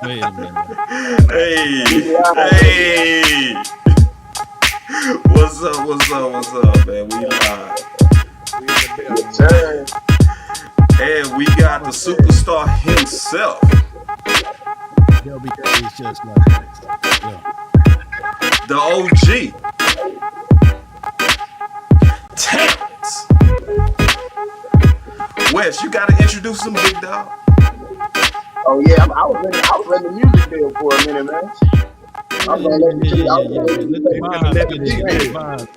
Wait a minute. Hey. What's up? What's up, man? We live. We in the building, Yes, man. sir. And we got the superstar himself, They'll be crazy just like this. Yeah. the OG, Terrance. Wes, you gotta introduce him, big dog. Oh yeah, I was in the music deal for a minute, man. Yeah, I'm yeah, gonna yeah, let you yeah, see. yeah, I yeah, was yeah, gonna let yeah. you Let the say, Finna vibes let the get in here. people Let the in. vibes.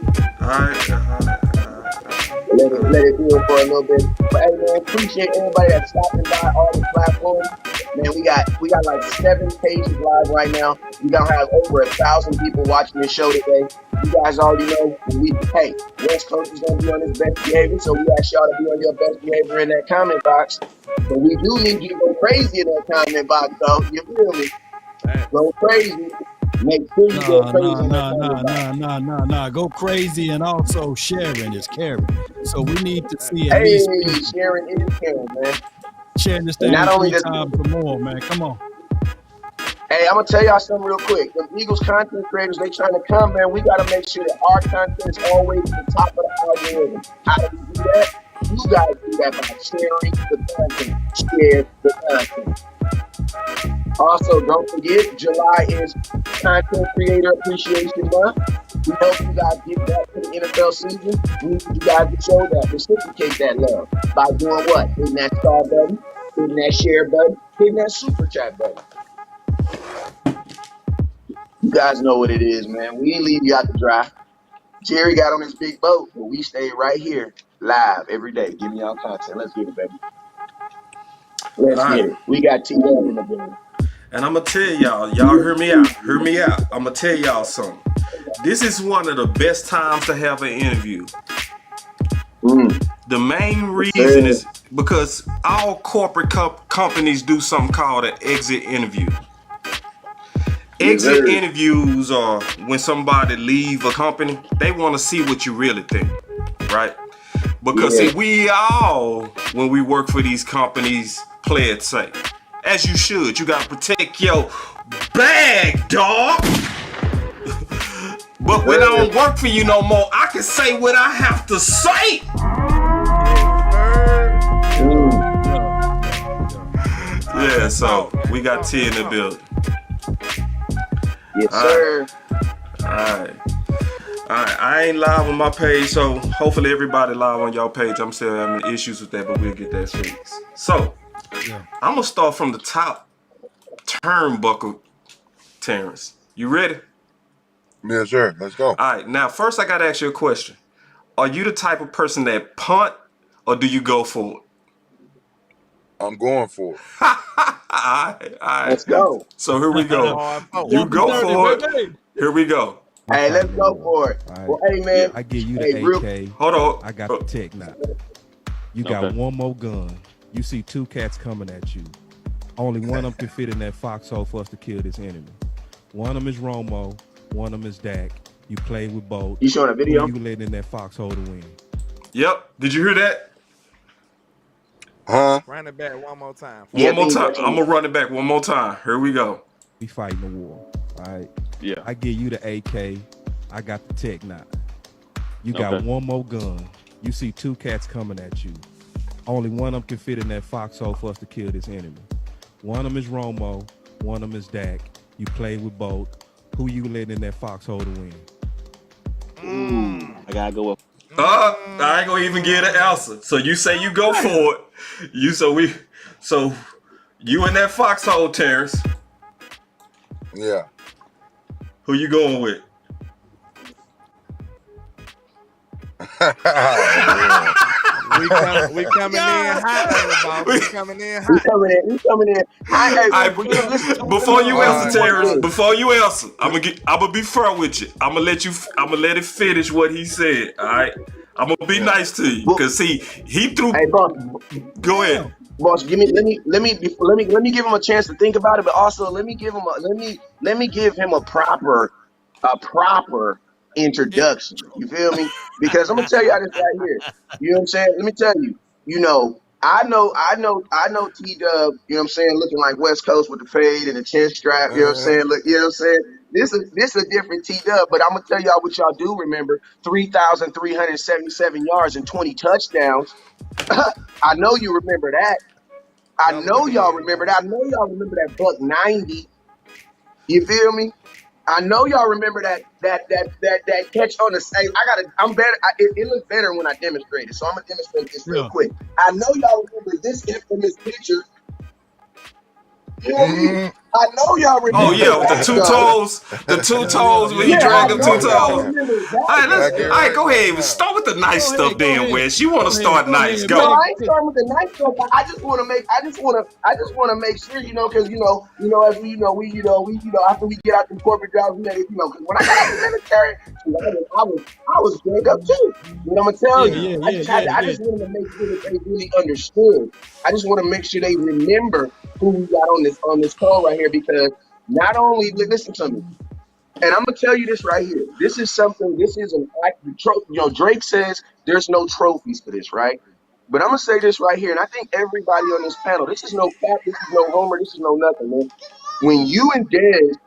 let it do it for a little bit. But hey man, appreciate everybody that's stopping by all the platforms. Man, we got like 7 pages live right now. We gonna have over 1,000 people watching this show today. You guys already know West Coast is gonna be on his best behavior, so we ask y'all to be on your best behavior in that comment box. But we do need you to go crazy in that comment box, though. You feel me? Go crazy. Make sure you go Nah, crazy nah, in that nah, comment nah, box. nah, nah, nah, nah. Go crazy and also sharing is caring. So we need to see at least Hey, 50 sharing is caring, man. sharing this And not thing only three does times or more, man. Come on. Hey, I'm gonna tell y'all something real quick. The Eagles content creators, they trying to come, man. We gotta make sure that our content is always at the top of the algorithm. How do we do that? You guys do that by sharing the content. Share the content. Also, don't forget, July is Content Creator Appreciation Month. We hope you guys get back to the NFL season. We need you guys to show that, reciprocate that love by doing what? Hitting that star button, hitting that share button, hitting that super chat button. You guys know what it is, man. We ain't leave you out to dry. Jerry got on his big boat, but we stay right here live every day, giving y'all content. Let's get it, baby. All Let's right. get it. We got T-Love in the building. And I'm gonna tell y'all hear me out. Hear me out. I'm gonna tell y'all something. This is one of the best times to have an interview. Mm. The main Yes, reason sir. is because all corporate companies do something called an exit interview. Yes, Exit sir. interviews are when somebody leave a company, they want to see what you really think, right? Because Yeah. see, we all, when we work for these companies, play it safe. As you should. You gotta protect your bag, dog. Yes, But when I sir. don't work for you no more, I can say what I have to say. Yes, sir. Mm. Yeah, Let's so talk, man. we got Talk, T let's in the talk. building. Yes, Alright, sir. alright. Alright, I ain't live on my page, so hopefully everybody live on y'all page. I'm still having issues with that, but we'll get that fixed. So, Yeah. I'm gonna start from the top turnbuckle, Terrance. You ready? Yes, sir. Let's go. Alright, now first I gotta ask you a question. Are you the type of person that punt or do you go for it? I'm going for it. Alright. Let's go. So here we Going go. hard forward. You Fourth and go 30, for it. baby. Here we go. I'm Hey, let's fighting the go war. for it. All Well, right. hey, Yeah. man. I give you Hey, the real. AK. Hold on. I got the tech now. You got one more gun. You see two cats coming at you. Only one of them can fit in that foxhole for us to kill this enemy. One of them is Romo. One of them is Dak. You play with both. You showing a Who video? you letting in that foxhole to win? Yep. Did you hear that? Huh? Run it back one more time for Yeah, One me. more me. time. I'm gonna run it back one more time. Here we go. We fighting the war. All right. Yeah. I give you the AK. I got the tech now. You got one more gun. You see two cats coming at you. Only one of them can fit in that foxhole for us to kill this enemy. One of them is Romo. One of them is Dak. You play with both. Who you letting in that foxhole to win? I gotta go up. I ain't gonna even get an answer. So you say you go for it. So you in that foxhole, Terrence. Yeah. Who you going with? Yeah. We coming in hot on the boss. We coming in We hot. coming in. We coming in. Hey, I, listen. before you Let answer, me say Terrence, this. before you answer, I'm gonna be fair with you. I'm gonna let it finish what he said. All right. I'm gonna be nice to you, Well, cause see, he threw. hey, boss. Go Damn. ahead. Boss, let me give him a chance to think about it, but also let me give him a proper introduction. You feel me? Because I'm gonna tell you how this right here. You know what I'm saying? Let me tell you. You know, I know T Dub, you know what I'm saying, looking like West Coast with the fade and the chin strap, you know what I'm saying? Look, you know what I'm saying? This is a different T Dub, but I'm gonna tell y'all what y'all do remember. 3,377 yards and 20 touchdowns. I know you remember that. I That was know y'all then, remember man. that. I know y'all remember that buck 90. You feel me? I know y'all remember that catch on the side. I'm better. It looks better when I demonstrate it. So I'm gonna demonstrate this real Yeah. quick. I know y'all remember this infamous picture. You know me? Mhm. I know y'all Oh remember yeah, with the that, two though. toes, the two Yeah. toes when he Yeah, I dragged them two know y'all toes. remember that, All right, I let's. get man. All right, right go right ahead. now. Start with the nice Go stuff, ahead. Go then, ahead. Wes. You want to Go ahead. start Go nice? ahead. No, Go. Make I ain't starting with the nice stuff. I just want to make. I just want to make sure, because as after we get out the corporate jobs, because when I got out the military, I was straight up too. You know what I'm gonna tell Yeah. you. Yeah. I Yeah. just had Yeah. to. I Yeah. just wanted to make sure that they really understood. I just want to make sure they remember who we got on this call right here, because not only listen to me. And I'm gonna tell you this right here. This is something. This is an act. Drake says there's no trophies for this, right? But I'm gonna say this right here, and I think everybody on this panel. This is no cap. This is no homer. This is no nothing, man. When you and Dez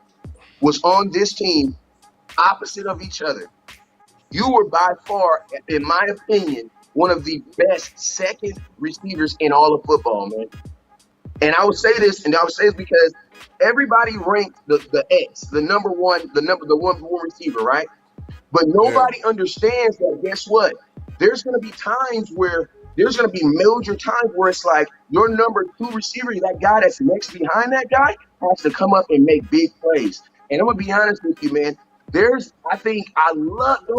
was on this team, opposite of each other, you were by far, in my opinion, one of the best second receivers in all of football, man. And I would say this, because everybody ranked the X, the one receiver, right? But Yeah, nobody understands that. Guess what? There's going to be times where there's going to be major times where it's like your number two receiver, that guy that's next behind that guy, has to come up and make big plays. And I'm gonna be honest with you, man. Don't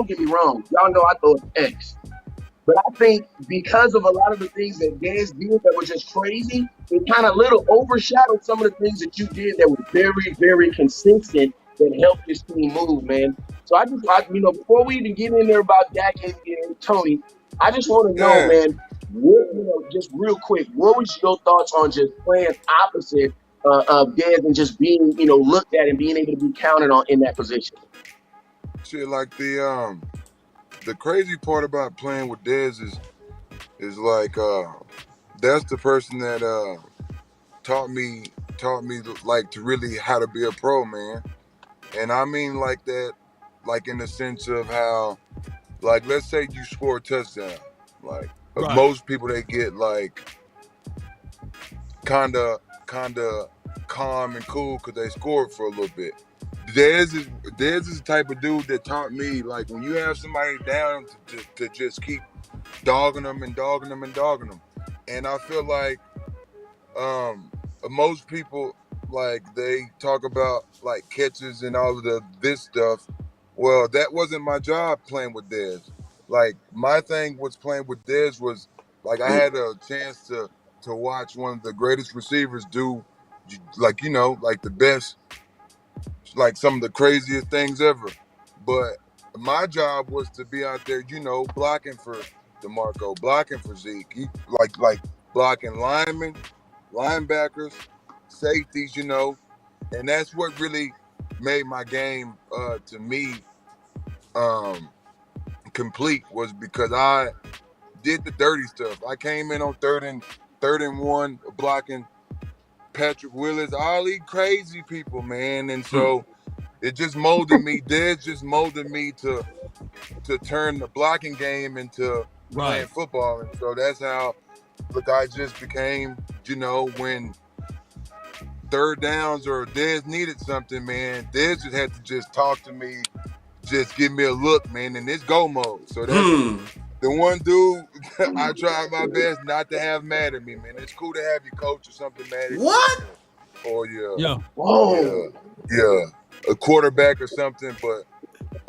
get me wrong. Y'all know I thought X. But I think because of a lot of the things that Dez did that were just crazy, it kind of little overshadowed some of the things that you did that were very, very consistent that helped this team move, man. So before we even get in there about Dak and Tony, I just want to know, yeah. man, just real quick, what was your thoughts on just playing opposite of Dez and just being, looked at and being able to be counted on in that position? Shit, like the crazy part about playing with Dez is like that's the person that taught me like to really how to be a pro, man. And I mean like that, like in the sense of how, like, let's say you score a touchdown, like Right. most people they get like kinda calm and cool because they scored for a little bit. Dez is the type of dude that taught me, like, when you have somebody down to just keep dogging them and dogging them and dogging them. And I feel like most people, like, they talk about like catches and all of this stuff. Well, that wasn't my job playing with Dez. Like, my thing was playing with Dez was like I had a chance to watch one of the greatest receivers do, like, like the best, like some of the craziest things ever. But my job was to be out there, blocking for DeMarco, blocking for Zeke, like blocking linemen, linebackers, safeties, and that's what really made my game to me um complete, was because I did the dirty stuff. I came in on third and 1 blocking Patrick Willis, all these crazy people, man. And so it just molded me. Dez just molded me to turn the blocking game into Right. playing football. And so that's how the guy just became, when third downs or Dez needed something, man, Dez just had to just talk to me, just give me a look, man, and it's go mode. So that's the one dude I try my best not to have mad at me, man. It's cool to have your coach or something mad at you, What? or your Yeah. yeah, Whoa. yeah, a quarterback or something. But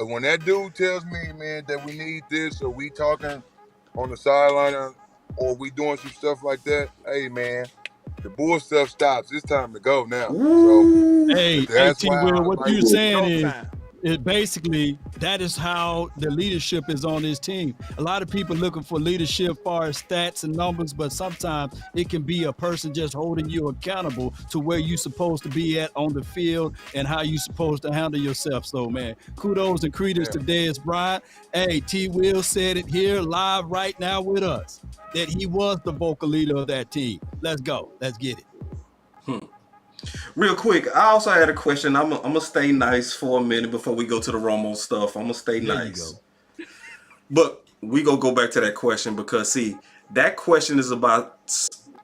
when that dude tells me, man, that we need this, or we talking on the sideline, or we doing some stuff like that, hey, man, the bull stuff stops. It's time to go now. So Ooh. Hey, that's T. why Will, I what like. you saying Go is time. it basically, that is how the leadership is on this team. A lot of people looking for leadership far as stats and numbers, but sometimes it can be a person just holding you accountable to where you're supposed to be at on the field and how you're supposed to handle yourself. So, man, kudos and credits to Dez Bryant. Hey, T. Will said it here live right now with us that he was the vocal leader of that team. Let's go. Let's get it. Real quick, I also had a question. I'm gonna stay nice for a minute before we go to the Romo stuff. I'm gonna stay nice. But we gonna go back to that question because see, that question is about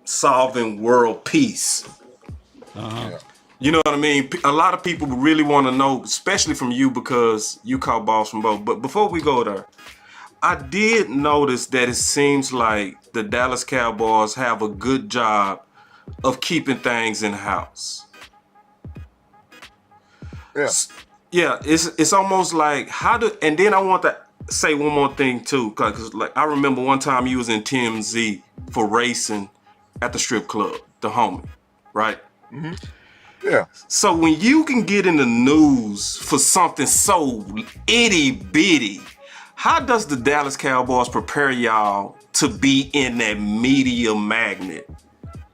solving world peace. You know what I mean? A lot of people really want to know, especially from you because you caught balls from both. But before we go there, I did notice that it seems like the Dallas Cowboys have a good job of keeping things in house. Yeah, it's almost like and then I want to say one more thing too, because like I remember one time you was in TMZ for racing at the strip club, the homie, right? Mm-hmm. Yeah. So when you can get in the news for something so itty bitty, how does the Dallas Cowboys prepare y'all to be in that media magnet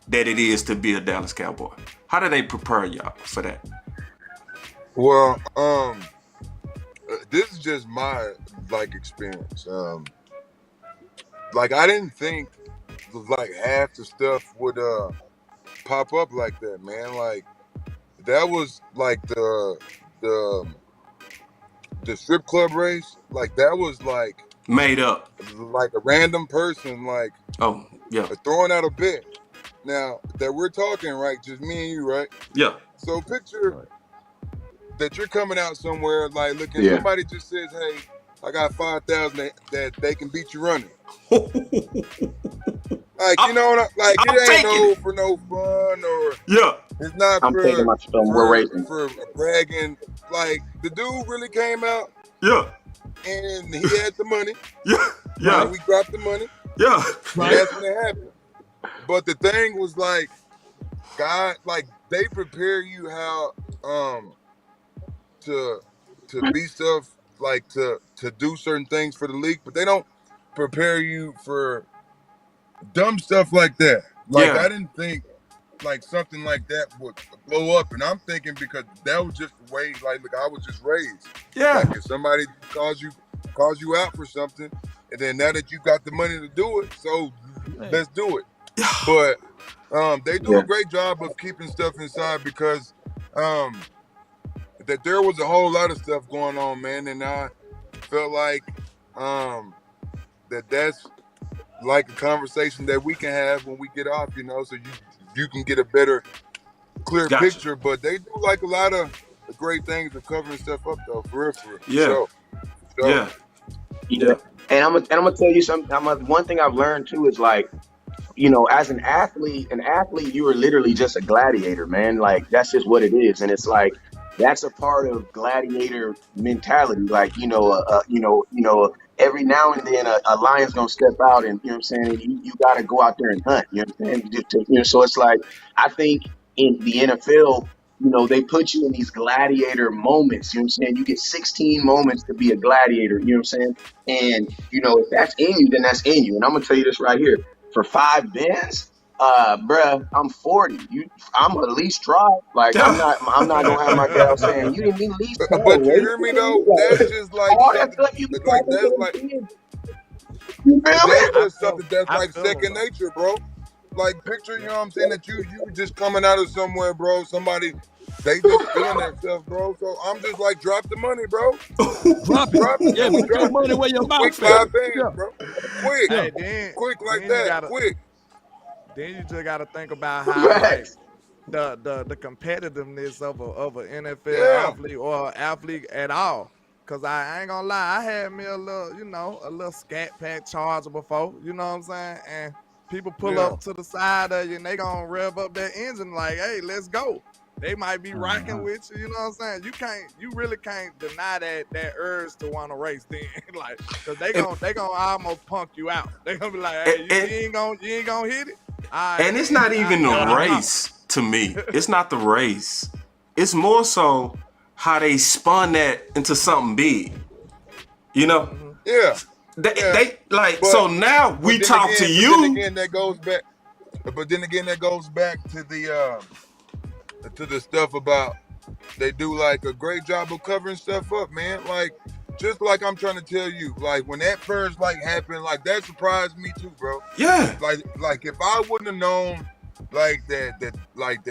that it is to be a Dallas Cowboy? How do they prepare y'all for that? Well, this is just my experience. I didn't think half the stuff would pop up like that, man. Like that was the strip club race. Like that was made up. Like a random person throwing out a bet. Now that we're talking, right, just me and you, right? Yeah. So picture that you're coming out somewhere looking. Somebody just says, "Hey, I got 5,000 that they can beat you running." You know what? It ain't for no fun or it's not for bragging. Like the dude really came out. Yeah. And he had the money. Yeah. Right? We dropped the money. Yeah. Right. That's when it happened. But the thing was God, they prepare you how to be stuff to do certain things for the league, but they don't prepare you for dumb stuff like that. I didn't think something like that would blow up, and I'm thinking because that was just the way I was just raised. Yeah. If somebody calls you out for something, and then now that you got the money to do it, so let's do it. But they do a great job of keeping stuff inside because that there was a whole lot of stuff going on, man, and I felt that's a conversation that we can have when we get off, so you can get a better, clear picture. But they do a lot of great things of covering stuff up, though, for real. Yeah. Yeah. And I'm gonna tell you something. One thing I've learned too is as an athlete, you are literally just a gladiator, man. That's just what it is, and it's that's a part of gladiator mentality. Every now and then a lion's gonna step out, and you know what I'm saying. You got to go out there and hunt. You know what I'm saying. So it's I think in the NFL, they put you in these gladiator moments. You know what I'm saying. You get 16 moments to be a gladiator. You know what I'm saying. And if that's in you, then that's in you. And I'm gonna tell you this right here. For 5 bands, bruh, I'm 40. I'm at least try. I'm not gonna have my gal saying you didn't even least try. But you hear me though? That's just all that stuff you that's something that's second nature, bro. Picture, you know what I'm saying, that you just coming out of somewhere, bro. Somebody they just feeling themselves, bro. So I'm just drop the money, bro. Drop it. Yeah, put your money where your mouth is. Quick 5 bands, bro. Quick. Hey, quick like that. Quick. Then you just gotta think about how the competitiveness of an NFL athlete or athlete at all. Cause I ain't gonna lie, I had me a little scat pack charger before, you know what I'm saying? And people pull up to the side of you and they gonna rev up their engine hey, let's go. They might be rocking with you, you know what I'm saying? You really can't deny that urge to want to race then. Cause they gonna almost punk you out. They gonna be hey, you ain't gonna hit it. And it's not even the race to me. It's not the race. It's more so how they spun that into something big. You know? Yeah. They like But- so now we then talk again, to But you. then again, that goes back. But then again, that goes back to the stuff about they do like a great job of covering stuff up, man. Like just like I'm trying to tell you, like when that first like happened, like that surprised me too, bro. Yeah. Like if I wouldn't have known like that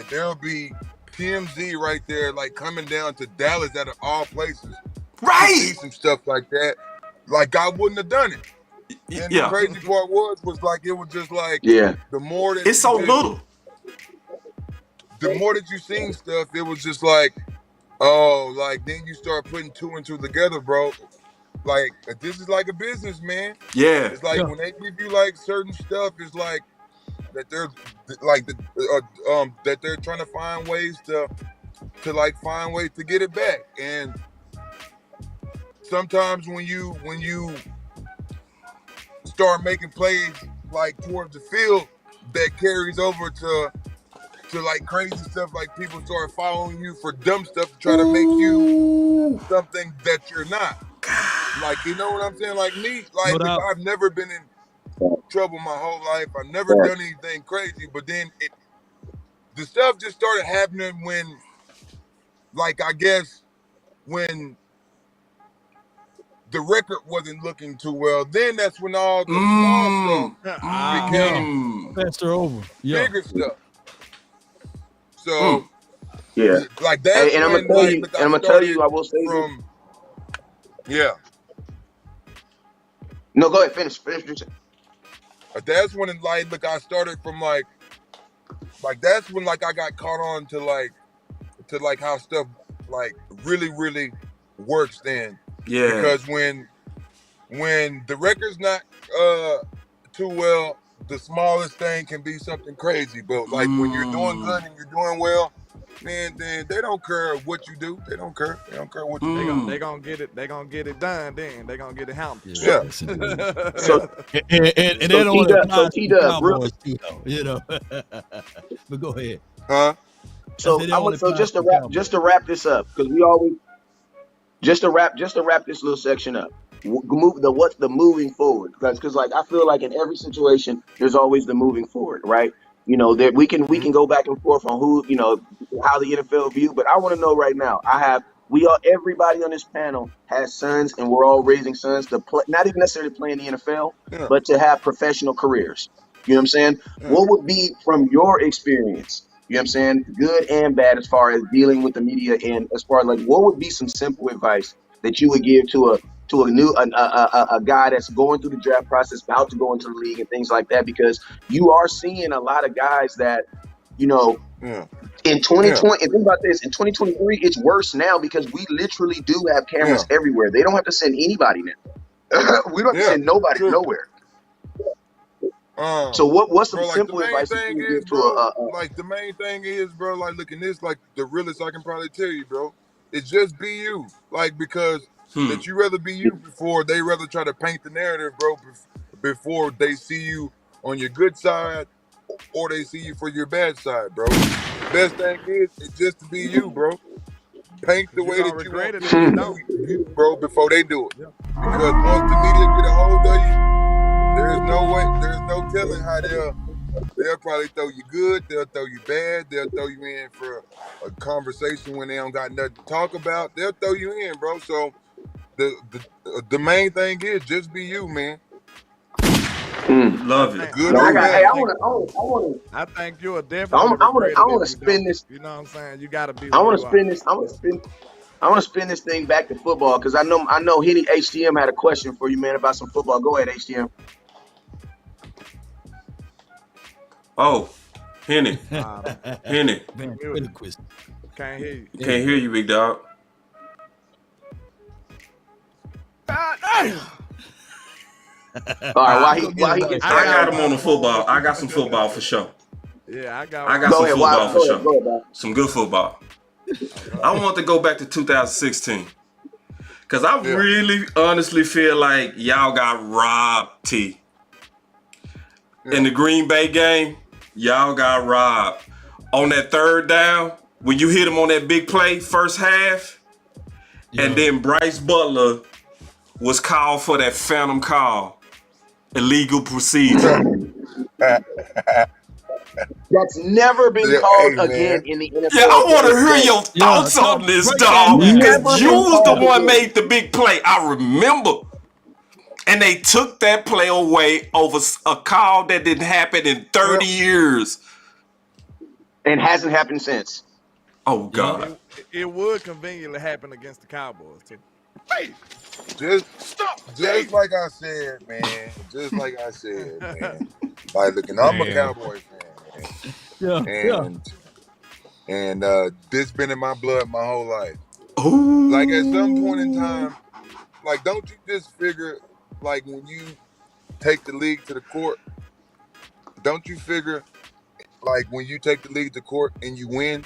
there'll be TMZ right there, like coming down to Dallas out of all places, to Right. see some stuff like that, like I wouldn't have done it. And Yeah. the crazy part was like it was just like Yeah. the more that It's so you little. the more that you seen stuff, it was just like, oh, like then you start putting two and two together, bro. Like this is like a business, man. Yeah. It's like when they give you like certain stuff, it's like that they're like that they're trying to find ways to get it back. And sometimes when you start making plays like towards the field, that carries over to like crazy stuff, like people start following you for dumb stuff to try to make you something that you're not. Like, you know what I'm saying? Like me, like No doubt. I've never been in trouble my whole life. I've never done anything crazy, but then the stuff just started happening when, like, I guess when the record wasn't looking too well. Then that's when all the small stuff became Faster over. Yeah. bigger stuff. So, Yeah. like that's And I'm when, gonna tell like, you, look, and I'm gonna tell you, I will say this. from, yeah. No, go ahead. Finish. But that's when, like, look, I started from like that's when like I got caught on to like how stuff like really works then. Yeah. Because when the record's not too well, the smallest thing can be something crazy. But like when you're doing good and you're doing well, man, then they don't care what you do. They don't care. They don't care what you do. They gonna get it. They gonna get it done. Then they gonna get it handled. Yeah. So And So that only T-Dub, applies to the T-Dub, real- Cowboys too, though, you know. But go ahead. Huh? So said it I'm only so applies just to to wrap Cowboys. just to wrap this up, because we always just to wrap this little section up. What's the moving forward? Because like I feel like in every situation there's always the moving forward, right? You know that we can go back and forth on who, you know, how the NFL view, but I want to know right now. Everybody on this panel has sons, and we're all raising sons to play, not even necessarily play in the NFL, Yeah. but to have professional careers. You know what I'm saying? Yeah. What would be from your experience? You know what I'm saying? Good and bad, as far as dealing with the media, and as far as like, what would be some simple advice that you would give to a guy that's going through the draft process, about to go into the league and things like that? Because you are seeing a lot of guys that, you know, Yeah. in 2020, and think about this, in 2023, it's worse now because we literally do have cameras everywhere. They don't have to send anybody now. We don't have to send nobody nowhere. So what's some Bro, like, simple the main advice that thing you is, give to bro, a like the main thing is, bro, like looking this, like the realest I can probably tell you, bro, it's just be you. Like, because that you rather be you before they rather try to paint the narrative, bro, before they see you on your good side or they see you for your bad side, bro. Best thing is just to be you, bro. Paint the way that you regret want it to if you be don't. you, bro, before they do it. Because once the media get a hold of you, there's no telling how they'll probably throw you good, they'll throw you bad, they'll throw you in for a conversation when they don't got nothing to talk about. They'll throw you in, bro. So the main thing is just be you, man. Love it. Good No, or I bad. think you will definitely regret it I want if to you spin don't. this. You know what I'm saying? You gotta be. I who want you to are. spin this. I want to spin this thing back to football, because I know Henny HTM had a question for you, man, about some football. Go ahead, HTM. Oh, Henny. Henny. Man, ventriloquist. Can't hear you. Can't hear you, big dog. All right, while he gets I got him on the football. I got some football for sure. Yeah, I got. I got Go some ahead, football for go sure. ahead, go ahead, Bob. Some good football. I want to go back to 2016. Because I really honestly feel like y'all got robbed, T. In the Green Bay game, y'all got robbed. On that third down, when you hit him on that big play, first half, and then Bryce Butler was called for that phantom call, illegal procedure. That's never been called again in the NFL. Yeah, I want to hear your thoughts on this, dog. Because you was the one made the big play. I remember. And they took that play away over a call that didn't happen in 30 years. And hasn't happened since. Oh, God. It would conveniently happen against the Cowboys, too. Hey, just like I said, man. Like, looking, I'm a Cowboy fan, man. And this been in my blood my whole life. Ooh. Like, at some point in time, like, don't you just figure, like, when you take the league to the court, don't you figure, like, when you take the league to court and you win,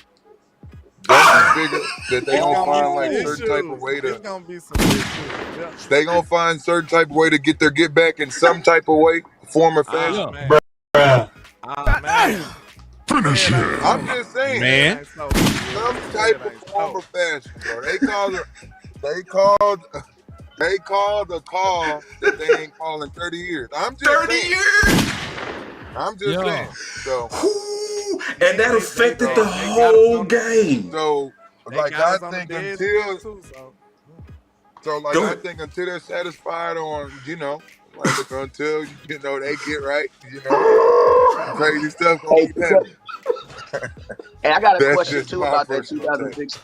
don't you figure that they gonna find like certain type of way to? It's gonna be some issues. Yeah. They gonna find certain type of way to get their get back in some type of way, form or fashion. Man. Finish it. I'm just saying, man. Some type of form or fashion, bro. They called a call that they ain't called in 30 years. I'm just 30 saying. Years. I'm just saying. So. And that affected the whole game. So, like, I think until I think until they're satisfied on, like until they get right, crazy stuff gonna keep happening. And I got a question too about that 2006.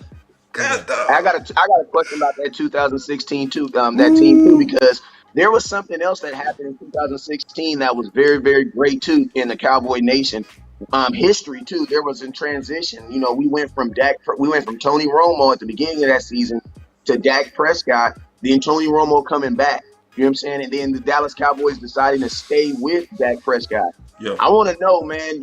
I got a question about that 2016 too, that team too, because there was something else that happened in 2016 that was very, very great too in the Cowboy Nation history too. There was in transition. We went from Tony Romo at the beginning of that season to Dak Prescott, then Tony Romo coming back. You know what I'm saying? And then the Dallas Cowboys deciding to stay with Dak Prescott. Yeah. I want to know, man,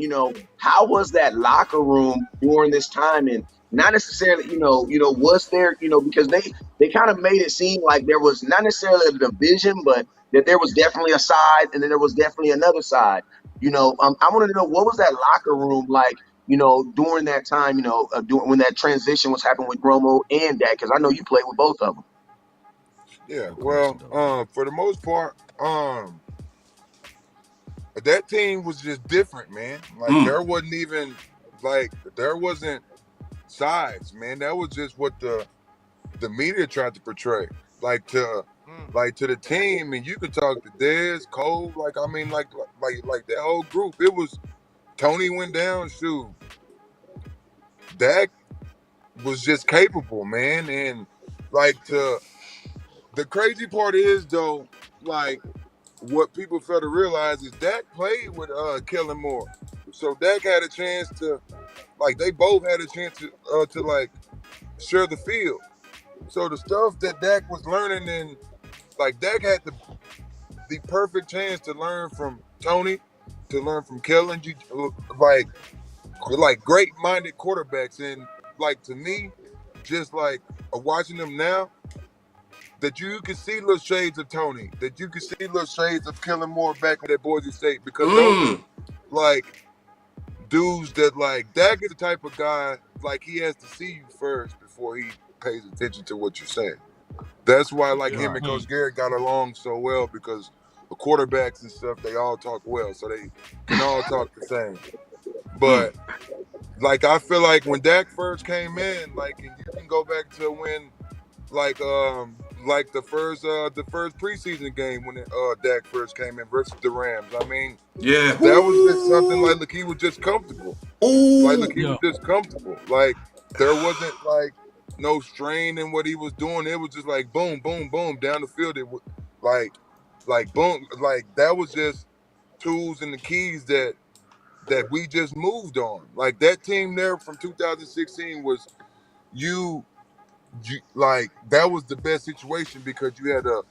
how was that locker room during this time? And not necessarily, was there, because they kind of made it seem like there was not necessarily a division, but that there was definitely a side and then there was definitely another side. I wanted to know, what was that locker room like, during that time, when that transition was happening with Romo and Dak, because I know you played with both of them. Yeah, well, for the most part, that team was just different, man. Like, there wasn't sides, man. That was just what the media tried to portray. Like to the team, and you could talk to Dez, Cole, like that whole group. It was Tony went down, shoot. Dak was just capable, man. And the crazy part is though, like what people fail to realize is Dak played with Kellen Moore. So Dak had a chance to, they both had a chance to share the field. So the stuff that Dak was learning, and Dak had the perfect chance to learn from Tony, to learn from Kellen, great-minded quarterbacks. And to me, just watching them now, that you can see little shades of Tony, that you can see little shades of Kellen Moore back at Boise State, because those are dudes that Dak is the type of guy he has to see you first before he pays attention to what you're saying. That's why him and Coach Garrett got along so well, because the quarterbacks and stuff, they all talk well, so they can all talk the same. But I feel like when Dak first came in, and you can go back to when the first preseason game when Dak first came in versus the Rams. I mean, yeah, that was just something he was just comfortable. He was just comfortable. There wasn't no strain in what he was doing. It was just boom, boom, boom down the field. It was boom, that was just tools and the keys that we just moved on. That team there from 2016 was that was the best situation, because you had a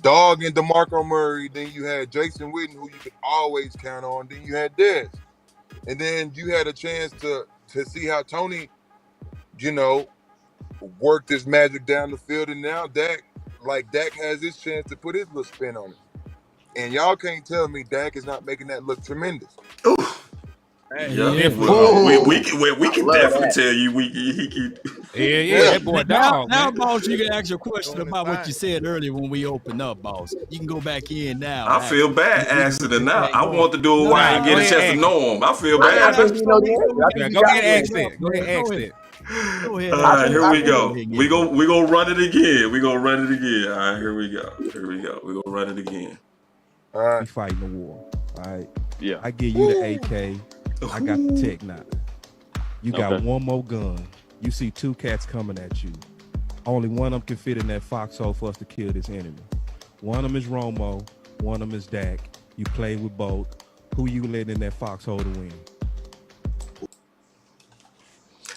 dog in DeMarco Murray, then you had Jason Witten, who you could always count on, then you had Dez, and then you had a chance to see how Tony, worked his magic down the field, and now Dak has his chance to put his little spin on it, and y'all can't tell me Dak is not making that look tremendous. Yeah, we can definitely tell you he can. Yeah, that boy dog, Now, man. boss, you can ask your question Doing his about what thing. you said earlier when we opened up, boss. You can go back in now. I feel bad asking it now. I want to do it while I Nah, get go a ahead, chance to ask know him. I feel I bad. think he know the answer. I think Yeah, he go got ahead the and answer. ask that. Go ahead and ask that. Go ahead. All right, think- here I we think- go. We gonna run it again. We gonna run it again. All right, here we go. Here we go. We gonna run it again. All We right. fighting the war. All right. Yeah. I give you the AK. I got the Tech 9. You got Okay. one more gun. You see 2 cats coming at you. Only one of them can fit in that foxhole for us to kill this enemy. One of them is Romo. One of them is Dak. You play with both. Who you letting in that foxhole to win?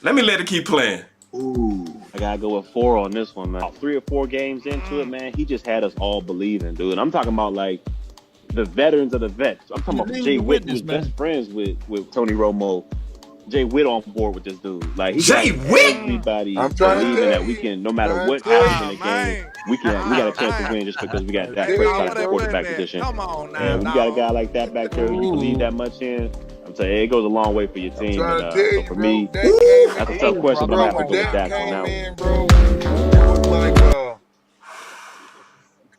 Let me let it keep playing. I gotta go with 4 on this one, man. About 3 or 4 games into it, man, he just had us all believing, dude. I'm talking about like the veterans of the vets. I'm talking about Lead Jay the Witt, who witness, was man. best friends with Tony Romo. Jay Witt on board with this dude. Like he Jay got Witt? everybody I'm trying to believing tell that we you. can, no matter Trying what to tell happens in the game, we got a chance to win just because we got that Hey, versatile bro. quarterback position. Come on now, And when you got a guy dog. like that back there, you believe that much in. I'm saying it goes a long way for your team. Trying And to tell so you, for bro. me, Dak came that's a in. tough question, but I'm Bro, gonna have to when go with Dak Dak on that came one. in, bro, it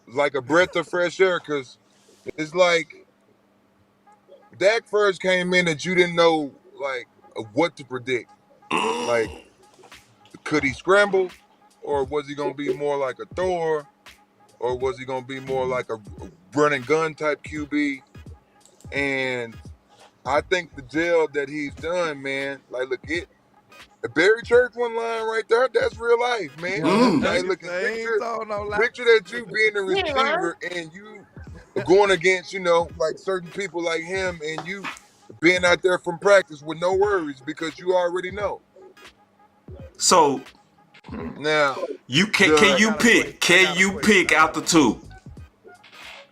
was like a breath of fresh air, because it's like Dak first came in that you didn't know like what to predict. Like, could he scramble, or was he gonna be more like a thrower, or was he gonna be more like a run and gun type QB? And I think the jail that he's done, man, like look it. The Barry Church one line right there, that's real life, man. Like, look, They ain't told no lie. picture that you being a receiver and you going against, like certain people like him, and you being out there from practice with no worries because you already know. So Now, you can the- can you I got a pick? question. Can you pick out the 2?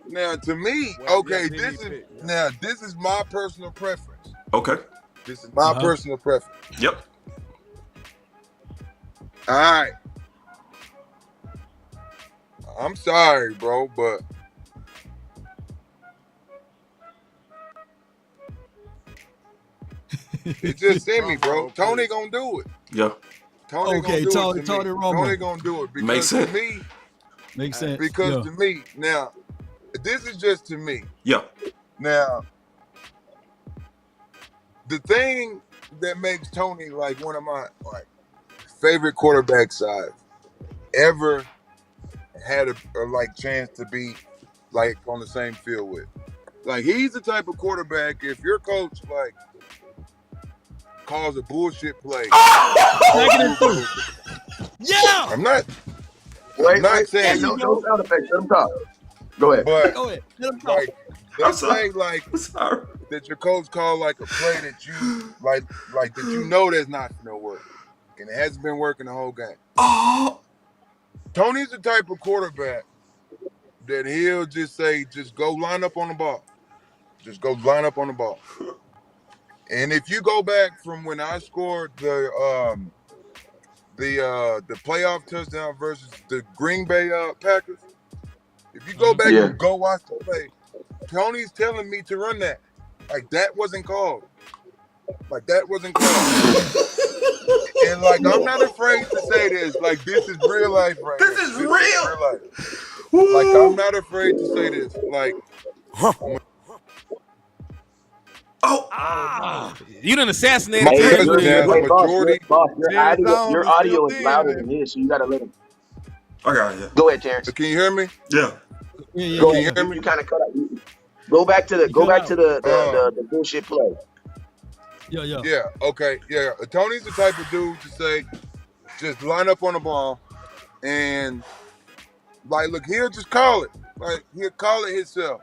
now to me, Well, okay, yeah, this is Henny pick, yeah. now this is my personal preference. Okay. This is my personal preference. Yep. All right. I'm sorry, bro, but it just sent me, bro. Tony gonna do it. Yeah. Tony Okay, gonna do Tony- it to Tony me. Romo. Tony gonna do it because Makes sense. to me, Makes sense. because Yeah. to me, now, this is just to me. Yeah. Now, the thing that makes Tony like one of my like favorite quarterbacks I've ever had a like chance to be like on the same field with. Like he's the type of quarterback, if your coach like calls a bullshit play. Yeah. I'm not Wait, saying no sound effects. Let him talk. Go ahead. but Go ahead. Let him talk. like let's sorry. say like I'm sorry. that your coach called like a play that you like that you know that's not gonna work. And it hasn't been working the whole game. Oh. Tony's the type of quarterback that he'll just say, just go line up on the ball. Just go line up on the ball. And if you go back from when I scored the playoff touchdown versus the Green Bay Packers, if you go back and go watch the play, Tony's telling me to run that. Like that wasn't called. Like that wasn't called. And like I'm not afraid to say this. Like this is real life right This here. is real. Life. Like I'm not afraid to say this. Like You done assassinated My Hey, Terrance cousin with has this. a hey, boss, majority. your audio is louder than his, so you gotta let him. I got it. Yeah. Go ahead, Terrance. Can you hear me? Yeah. Yeah, Go Can ahead. you hear me? You kind of cut out. Go back to the bullshit play. Yeah. Yeah. Okay. Yeah. Tony's the type of dude to say, just line up on the ball, and like, look, he'll just call it. Like he'll call it himself.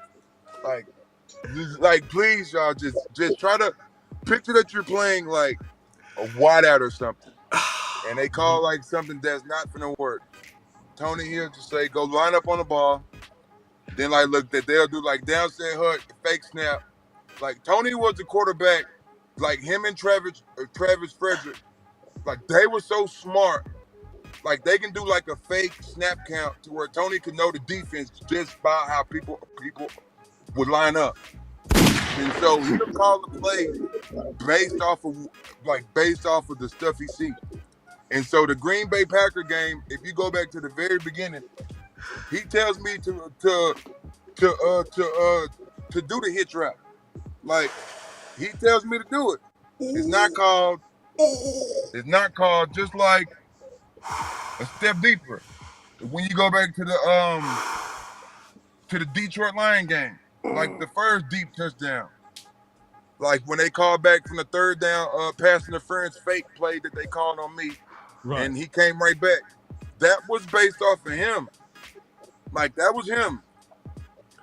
Like, please, y'all, just try to picture that you're playing like a wideout or something, and they call like something that's not gonna work. Tony he'll just say, go line up on the ball. Then like, look, that they'll do like downset hut, fake snap. Like Tony was the quarterback. Like him and Travis Frederick, like they were so smart. Like they can do like a fake snap count to where Tony could know the defense just by how people would line up. And so he'll call the play based off of the stuff he sees. And so the Green Bay Packer game, if you go back to the very beginning, he tells me to do the hitch route. Like, he tells me to do it. It's not called just like a step deeper. When you go back to the Detroit Lion game, like the first deep touchdown, like when they called back from the third down pass interference fake play that they called on me, and he came right back. That was based off of him. Like, that was him.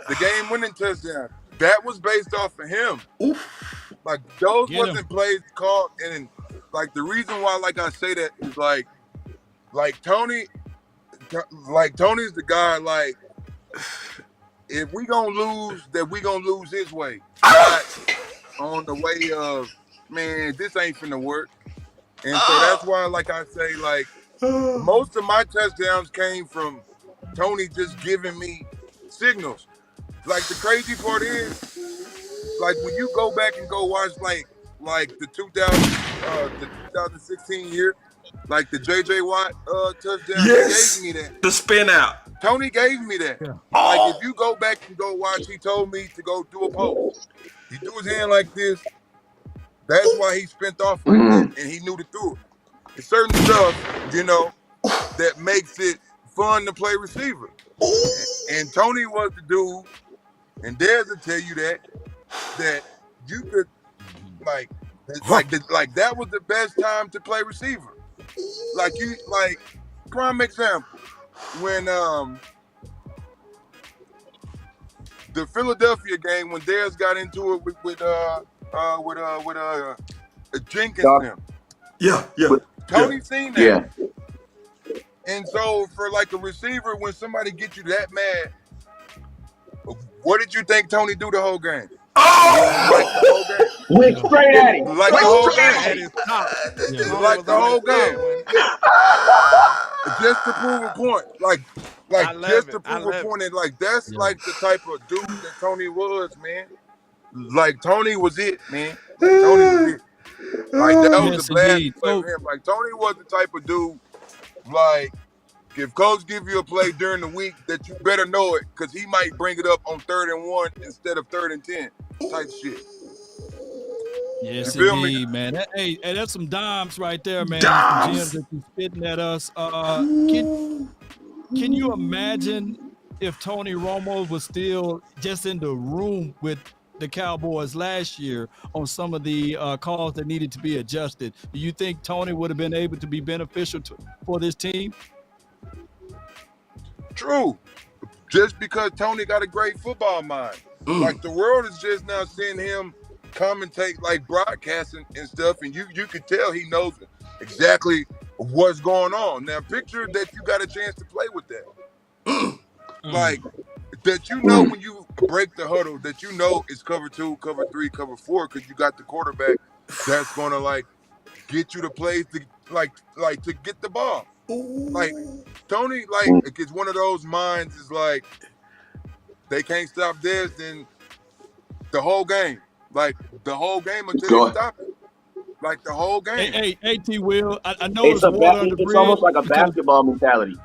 The game-winning touchdown, that was based off of him. Oof. Like, those wasn't plays called, and like the reason why, like I say that is like Tony's the guy. Like, if we gonna lose, that we gonna lose his way, not on the way of, man, this ain't finna work. And so that's why, like I say, like most of my touchdowns came from Tony just giving me signals. Like, the crazy part is, like, when you go back and go watch like the 2016 year, like the JJ Watt touchdown, he gave me that. The spin out. Tony gave me that. Yeah. Like, if you go back and go watch, he told me to go do a post. He do his hand like this. That's why he spent off like that, and he knew to do it. It's certain stuff, you know, that makes it fun to play receiver. And Tony was the dude, and Dez will tell you that you could like that was the best time to play receiver. Like, prime example, when the Philadelphia game, when Dez got into it with Jenkins. Yeah. Tony seen that. Yeah. And so for like a receiver, when somebody gets you that mad, what did you think Tony do the whole game? Went straight at him. Like the whole game. Like the whole game. Just to prove a point. Like just to prove a point. And like, that's like the type of dude that Tony was, man. Like, Tony was it, man. Like, Tony was it. Like, that was the blast play for him. Like, Tony was the type of dude, like, if coach give you a play during the week, that you better know it, because he might bring it up on 3rd and 1 instead of 3rd and 10 type shit. Yes, indeed, man. Hey, that's some dimes right there, man. Some gems that you're spitting at us. Can you imagine if Tony Romo was still just in the room with the Cowboys last year on some of the calls that needed to be adjusted? Do you think Tony would have been able to be beneficial for this team? True. Just because Tony got a great football mind. Like, the world is just now seeing him commentate, like, broadcasting and stuff, and you can tell he knows exactly what's going on. Now, picture that you got a chance to play with that. Like, that you know when you break the huddle, that you know it's cover 2, cover 3, cover 4, because you got the quarterback that's going to, like, get you the plays to, like to get the ball. Like, Tony, like, it's one of those minds is like, they can't stop this, then the whole game. Like, the whole game until they stop it. Like, the whole game. Hey, T-Will, I know it's water under the bridge. It's almost like a basketball mentality.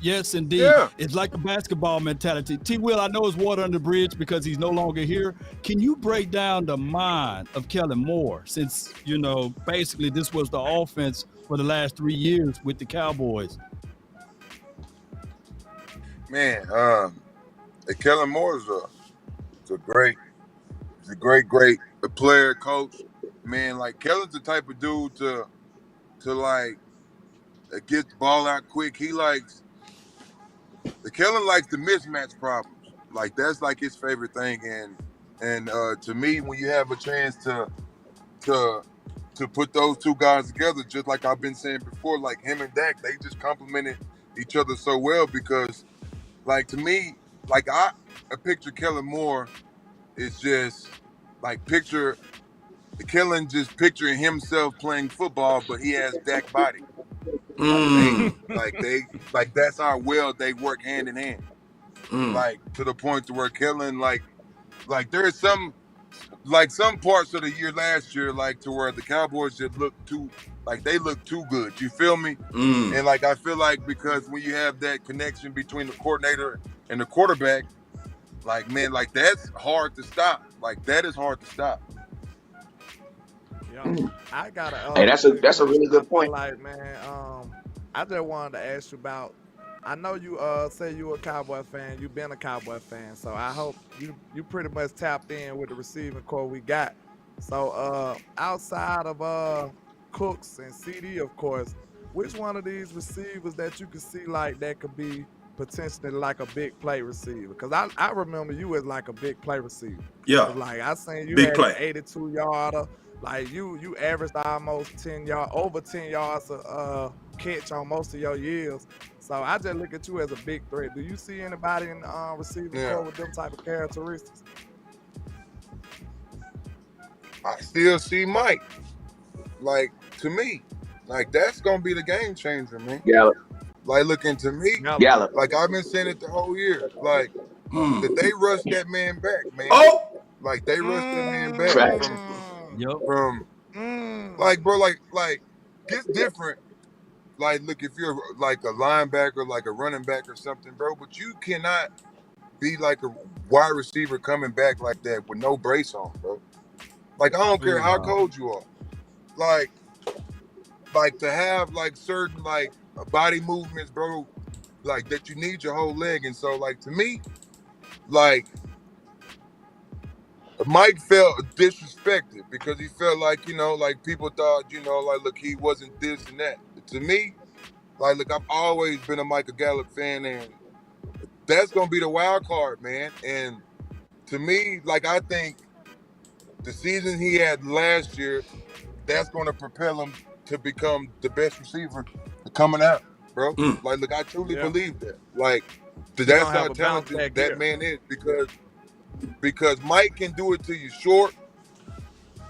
Yes, indeed. Yeah. It's like a basketball mentality. T-Will, I know it's water under the bridge because he's no longer here. Can you break down the mind of Kellen Moore, since, you know, basically this was the offense for the last 3 years with the Cowboys? Man, Kellen Moore is a great player, coach. Man, like, Kellen's the type of dude to like get the ball out quick. Kellen likes the mismatch problems. Like, that's like his favorite thing. And to me, when you have a chance to put those two guys together, just like I've been saying before, like him and Dak, they just complemented each other so well, because, like, to me, like, I picture Kellen Moore is just like Kellen just picturing himself playing football, but he has Dak body. Like that's how well they work hand in hand. Like, to the point to where Kellen, like there is some like some parts of the year last year, like to where the Cowboys just looked too good. You feel me? And like I feel like because when you have that connection between the coordinator and the quarterback, like man, like that's hard to stop. Like that is hard to stop. Yeah, I got a Hey, that's a question. really I good feel point. like, man, I just wanted to ask you about. I know you say you a Cowboy fan. You've been a Cowboy fan, so I hope you pretty much tapped in with the receiving core we got. So outside of Cooks and CD, of course, which one of these receivers that you could see like that could be potentially like a big play receiver? Because I remember you as like a big play receiver. Yeah, Cause like I seen you big had play. the 82 yarder. Like you averaged almost 10 yards, over 10 yards a catch on most of your years. So I just look at you as a big threat. Do you see anybody in the receiving core with them type of characteristics? I still see Mike. Like to me, like that's gonna be the game changer, man. Gallup. Like looking to me, Gallup. like I've been saying it the whole year. Like that they rushed that man back, man. Oh, Like they rushed that man back Facts. from like bro, like it's different. Like look, if you're like a linebacker, like a running back or something, bro, but you cannot be like a wide receiver coming back like that with no brace on, bro. Like I don't care how cold you are. Like to have like certain like body movements, bro, like that you need your whole leg. And so like to me, like Mike felt disrespected because he felt like, you know, like people thought, you know, like look, he wasn't this and that. To me, like look, I've always been a Michael Gallup fan, and that's gonna be the wild card, man. And to me, like I think the season he had last year, that's gonna propel him to become the best receiver coming out, bro. Like look, I truly believe that. Like that's how talented that man is because Mike can do it to you short,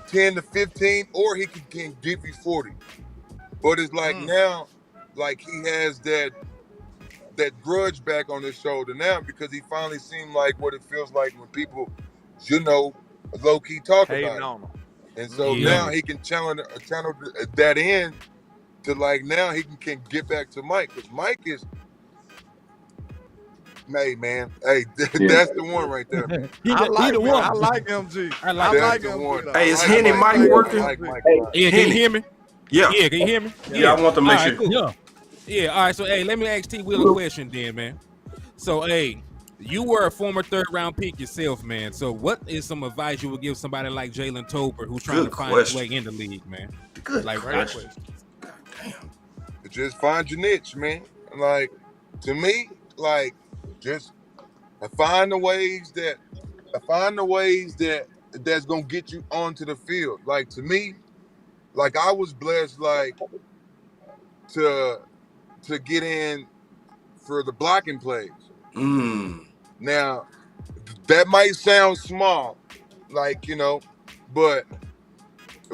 10 to 15, or he can give you 40. But it's like now, like he has that grudge back on his shoulder now because he finally seemed like what it feels like when people, you know, low key talk about it. And so now he can channel that in to like now he can get back to Mike because Mike is. Hey man, hey, that's the one right there. Man. I like MG. I like the one. Hey, is Henny Mike working? Yeah, can you hear me? Yeah. Yeah, can you hear me? Yeah, I want to make sure. Cool. Yeah, all right. So, hey, let me ask T. Will a question then, man. So, hey, you were a former third-round pick yourself, man. So, what is some advice you would give somebody like Jalen Tolbert who's trying to find his way in the league, man? Good question. Damn. Just find your niche, man. Like, to me, like, just find the ways that's gonna get you onto the field. Like to me, like I was blessed, like to get in for the blocking plays. Now, that might sound small, like you know, but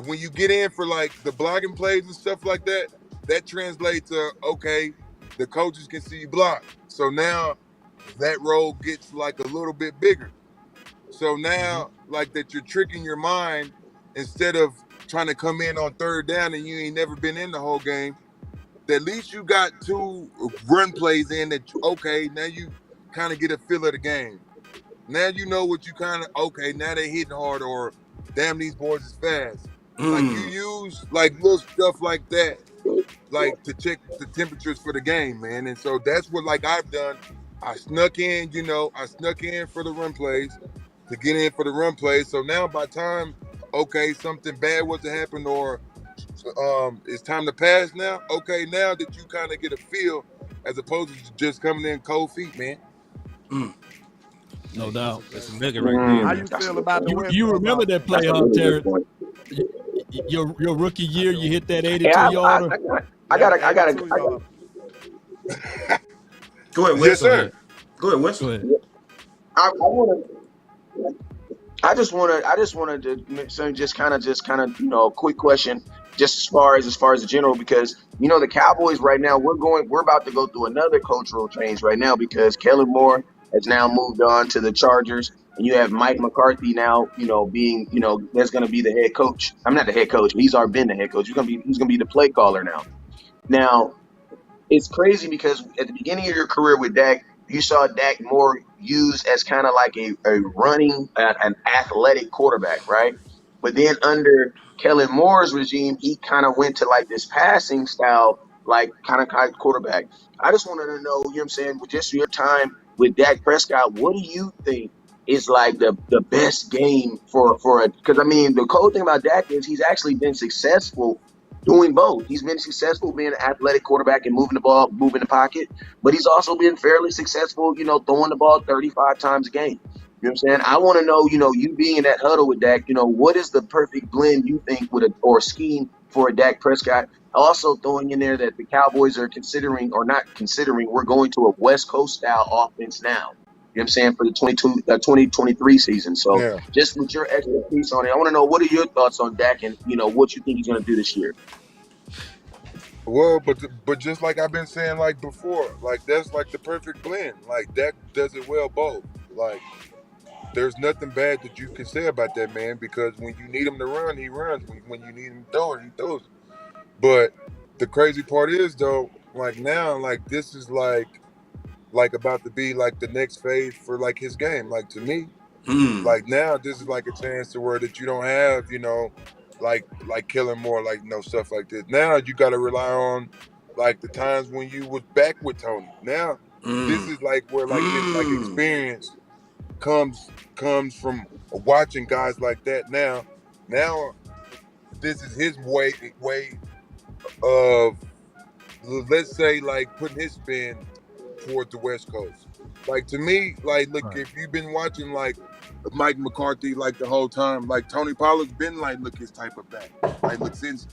when you get in for like the blocking plays and stuff like that, that translates to okay, the coaches can see you block. So now that role gets like a little bit bigger. So now, like that you're tricking your mind instead of trying to come in on third down and you ain't never been in the whole game. At least you got 2 run plays in that, okay, now you kind of get a feel of the game. Now you know what you kind of, okay, now they hitting hard or damn, these boys is fast. Like you use like little stuff like that, like to check the temperatures for the game, man. And so that's what like I've done. I snuck in, you know, for the run plays, to get in for the run plays. So now by time, okay, something bad was to happen or it's time to pass now, okay, now that you kind of get a feel as opposed to just coming in cold feet, man. No doubt. That's a nigga right there. How you feel about the You remember that play, Terrance? Your rookie year, you hit that 82-yarder. I got Go ahead, Wes. Yes, sir. Go ahead, Wes. Go ahead. I just wanted to just kind of you know, a quick question, just as far as the general, because you know the Cowboys right now we're about to go through another cultural change right now because Kellen Moore has now moved on to the Chargers. and you have Mike McCarthy now, being, that's going to be the head coach. I'm not the head coach, but he's already been the head coach. He's going to be the play caller now. Now, it's crazy because at the beginning of your career with Dak, you saw Dak more used as kind of like a running, an athletic quarterback, right? But then under Kellen Moore's regime, he kind of went to like this passing style, like kind of quarterback. I just wanted to know, what I'm saying, with just your time with Dak Prescott, what do you think is like the best game because I mean, the cool thing about Dak is he's actually been successful doing both. He's been successful being an athletic quarterback and moving the ball, moving the pocket, but he's also been fairly successful, throwing the ball 35 times a game. You know what I'm saying? I want to know, you being in that huddle with Dak, what is the perfect blend you think or scheme for a Dak Prescott? Also throwing in there that the Cowboys are considering or not considering, we're going to a West Coast style offense now. You know what I'm saying, for the 2023 season. So just with your expertise on it, I want to know, what are your thoughts on Dak and, what you think he's going to do this year? Well, but just like I've been saying like before, like that's like the perfect blend. Like Dak does it well both. Like there's nothing bad that you can say about that man because when you need him to run, he runs. When you need him to throw it, he throws it. But the crazy part is though, like now, like this is like about to be like the next phase for like his game. Like to me, like now this is like a chance to where that you don't have, like Kellen Moore, like stuff like this. Now you got to rely on like the times when you was back with Tony. Now this is like where like his like experience comes from watching guys like that. Now this is his way of, let's say, like putting his spin towards the West Coast. Like to me, like look, if you've been watching like Mike McCarthy like the whole time, like Tony Pollard's been like look his type of back. Like look since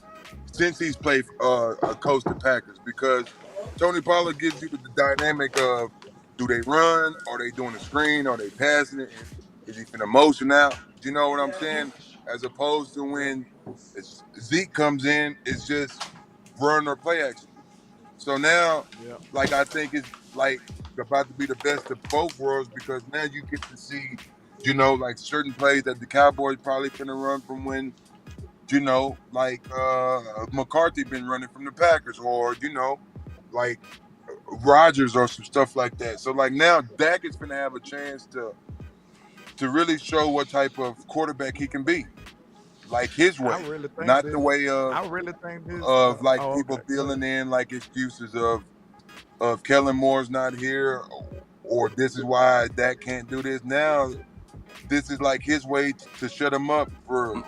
he's played coached the Packers, because Tony Pollard gives you the dynamic of, do they run? Are they doing a screen? Are they passing it? Is he finna motion out? Do you know what I'm saying? As opposed to when Zeke comes in, it's just run or play action. So now, like I think it's like about to be the best of both worlds, because now you get to see, like certain plays that the Cowboys probably finna run from when, like McCarthy been running from the Packers, or like Rodgers or some stuff like that. So like now Dak is gonna have a chance to really show what type of quarterback he can be, like his way, not the way of like people filling in like excuses of Kellen Moore's not here, or this is why Dak can't do this. Now this is like his way to shut him up for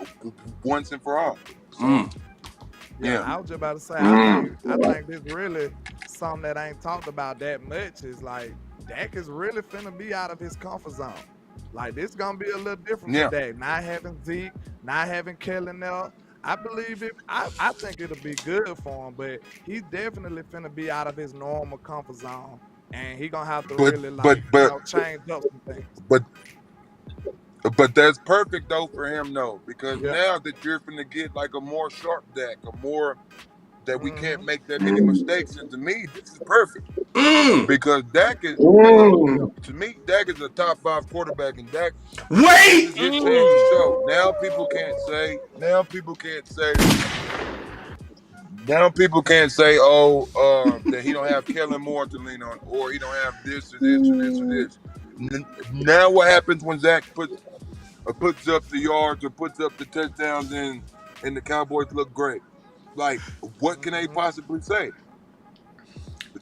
once and for all. So, I was just about to say, I think this really something that ain't talked about that much is like Dak is really finna be out of his comfort zone. Like this gonna be a little different for Dak. Not having Zeke, not having Kellen there. I believe it. I think it'll be good for him, but he's definitely finna be out of his normal comfort zone, and he gonna have to really change up some things. But that's perfect though for him though, because now that you're finna get like a more sharp Dak, a more that we can't make that many mistakes. And to me, this is perfect because Dak is, to me, Dak is a top 5 quarterback, and Dak is his chance to show. Now people can't say, that he don't have Kellen Moore to lean on, or he don't have this or this or this or this. Now what happens when Zach puts up the yards or puts up the touchdowns and the Cowboys look great? Like, what can they possibly say?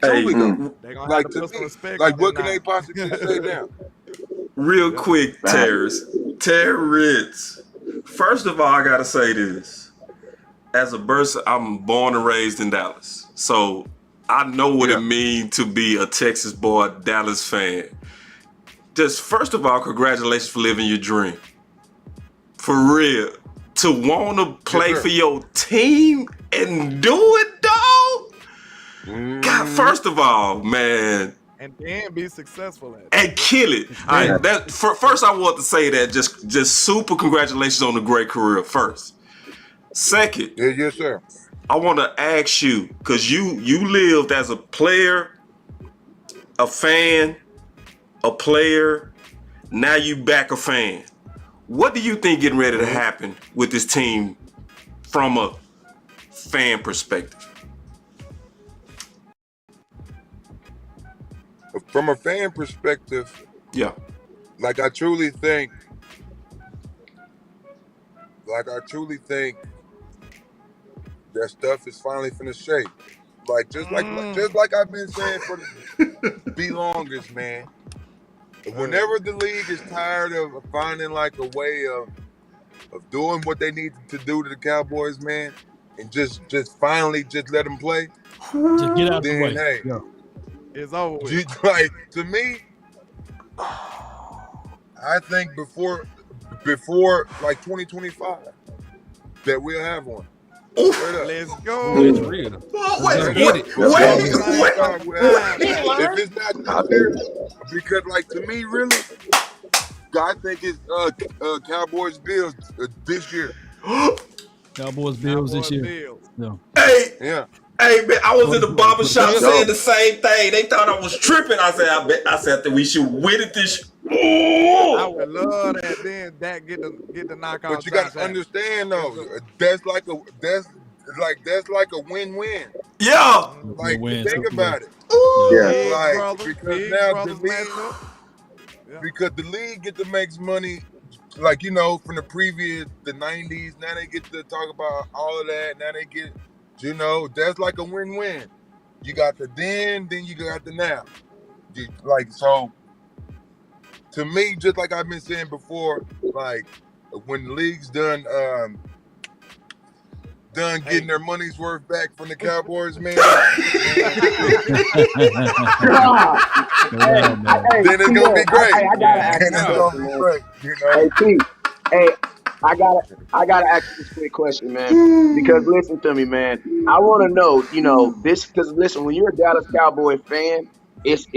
Truly, though, like to me, like what can they possibly say now? Real quick, Terrance. First of all, I gotta say this. As a person, I'm born and raised in Dallas, so I know what it means to be a Texas boy, Dallas fan. Just first of all, congratulations for living your dream. For real. To want to play for your team and do it, dog? God, first of all, man. And then be successful at it. And kill it. All right, first, I want to say that just super congratulations on a great career first. Second, yes, sir. I want to ask you, because you lived as a player, a fan, a player. Now you back a fan. What do you think getting ready to happen with this team from a fan perspective? From a fan perspective, Yeah. like I truly think that stuff is finally finna shake. Like just like I've been saying for the longest, man. Whenever the league is tired of finding like a way of doing what they need to do to the Cowboys, man, and just finally just let them play, Just get out the then way. hey, Yeah. It's over with. like to me, I think before like 2025 that we'll have one. Let's go. It's real. If it's not this year, because like to me, really, I think it's Cowboys Bills this year. Cowboys Bills this year. Bills. Yeah. Yeah. Hey man, I was in the barbershop saying the same thing. They thought I was tripping. I said that we should win it this year. I would love that. Then that get the knockout. But you got to understand though, that's like a win-win. Yeah. Like think about it. Yeah. Like because now the league, because the league get to make money, like from the previous the 90s. Now they get to talk about all of that. Now they get, that's like a win-win. You got the then you got the now. Like so. To me, just like I've been saying before, like when the league's done getting their money's worth back from the Cowboys, man. Then it's gonna be great. I gotta ask you, I gotta ask you this quick question, man. Because listen to me, man. I want to know, this, because listen, when you're a Dallas Cowboy fan, it's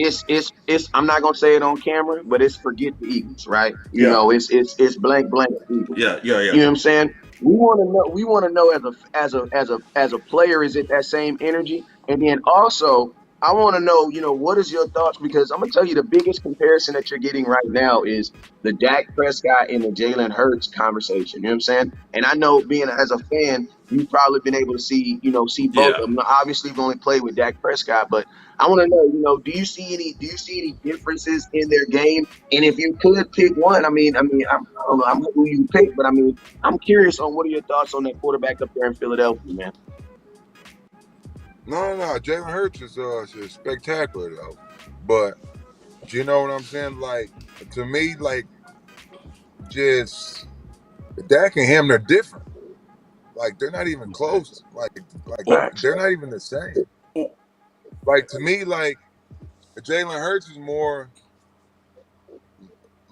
I'm not gonna say it on camera, but it's forget the Eagles, right? You know, it's blank Eagles. Yeah. You know what I'm saying? We want to know as a player, is it that same energy? And then also, I want to know, what is your thoughts? Because I'm gonna tell you the biggest comparison that you're getting right now is the Dak Prescott and the Jalen Hurts conversation. You know what I'm saying? And I know, being as a fan, you've probably been able to see both of them. Obviously, you've only played with Dak Prescott, but I want to know, do you see any differences in their game? And if you could pick one, I don't know who you pick, but I'm curious on what are your thoughts on that quarterback up there in Philadelphia, man. No. Jalen Hurts is spectacular though, but you know what I'm saying? Like to me, like just Dak and him, they're different. Like they're not even close. Like they're not even the same. Like to me, like Jalen Hurts is more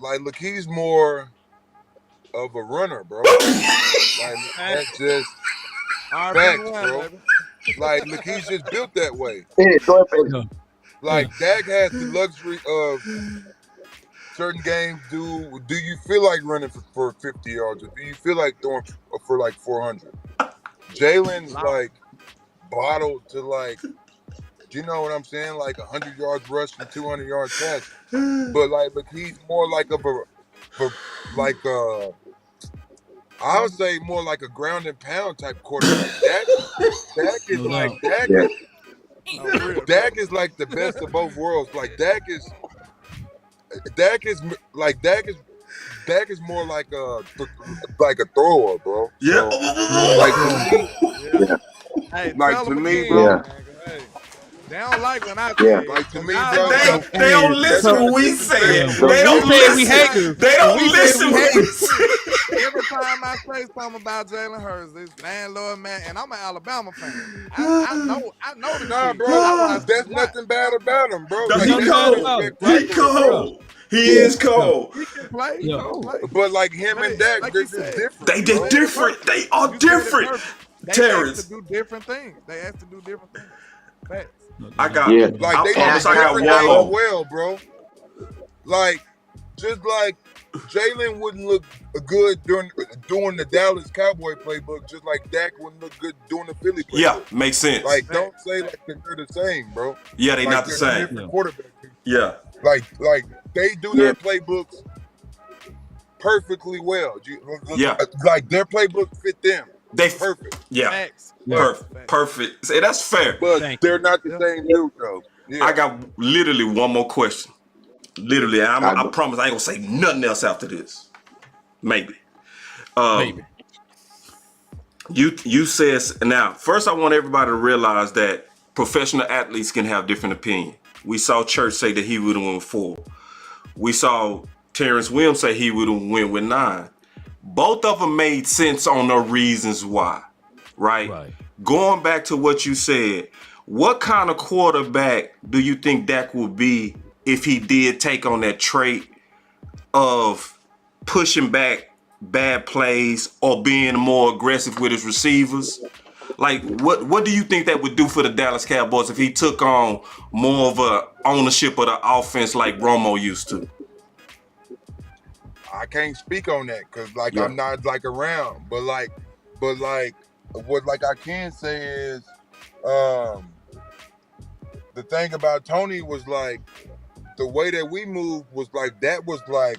like he's more of a runner, bro. Like that's just facts, bro. Like look, he's just built that way. Like Dak has the luxury of certain games. Do you feel like running for 50 yards, or do you feel like throwing for like 400? Jalen's like bottled to like, you know what I'm saying? Like 100 yards rush and 200 yards pass. But he's more like I would say more like a ground and pound type quarterback. Dak is like the best of both worlds. Like Dak is more like a thrower, bro. Yeah. So, like to me, bro. They don't like when I like to me, bro. They don't listen when we say it. They don't listen. They don't listen when we say it. Every time I say something about Jalen Hurts, this Landlord, man, and I'm an Alabama fan. I know the Nah, bro. That's nothing bad about him, bro. No, he cold. He is cold. He can play. He can play. But like him and Dak, they're just different. They different. They are different. Terrance. They asked to do different things. Facts. I got. Like they promise I got one more. Well, bro. Like just like Jalen wouldn't look good doing the Dallas Cowboy playbook, just like Dak wouldn't look good doing the Philly playbook. Yeah, makes sense. Like don't say like they're the same, bro. Yeah, they like, not the same. Different quarterbacks. Yeah. Like they do their playbooks perfectly well. Yeah. Like their playbook fit them. They Perfect. Yeah. Facts. Perfect. Say that's fair. But they're not the same dude though. Yeah. I got literally one more question. Literally, I go. promise I ain't gonna say nothing else after this. Maybe. Maybe. You says now. First, I want everybody to realize that professional athletes can have different opinions. We saw Church say that he would have went with 4. We saw Terrance Williams say he would have went with 9. Both of them made sense on the reasons why, right? Going back to what you said, what kind of quarterback do you think Dak would be if he did take on that trait of pushing back bad plays or being more aggressive with his receivers? Like, what do you think that would do for the Dallas Cowboys if he took on more of a ownership of the offense like Romo used to? I can't speak on that because I'm not like around, but what I can say is, the thing about Tony was like the way that we moved was like that was like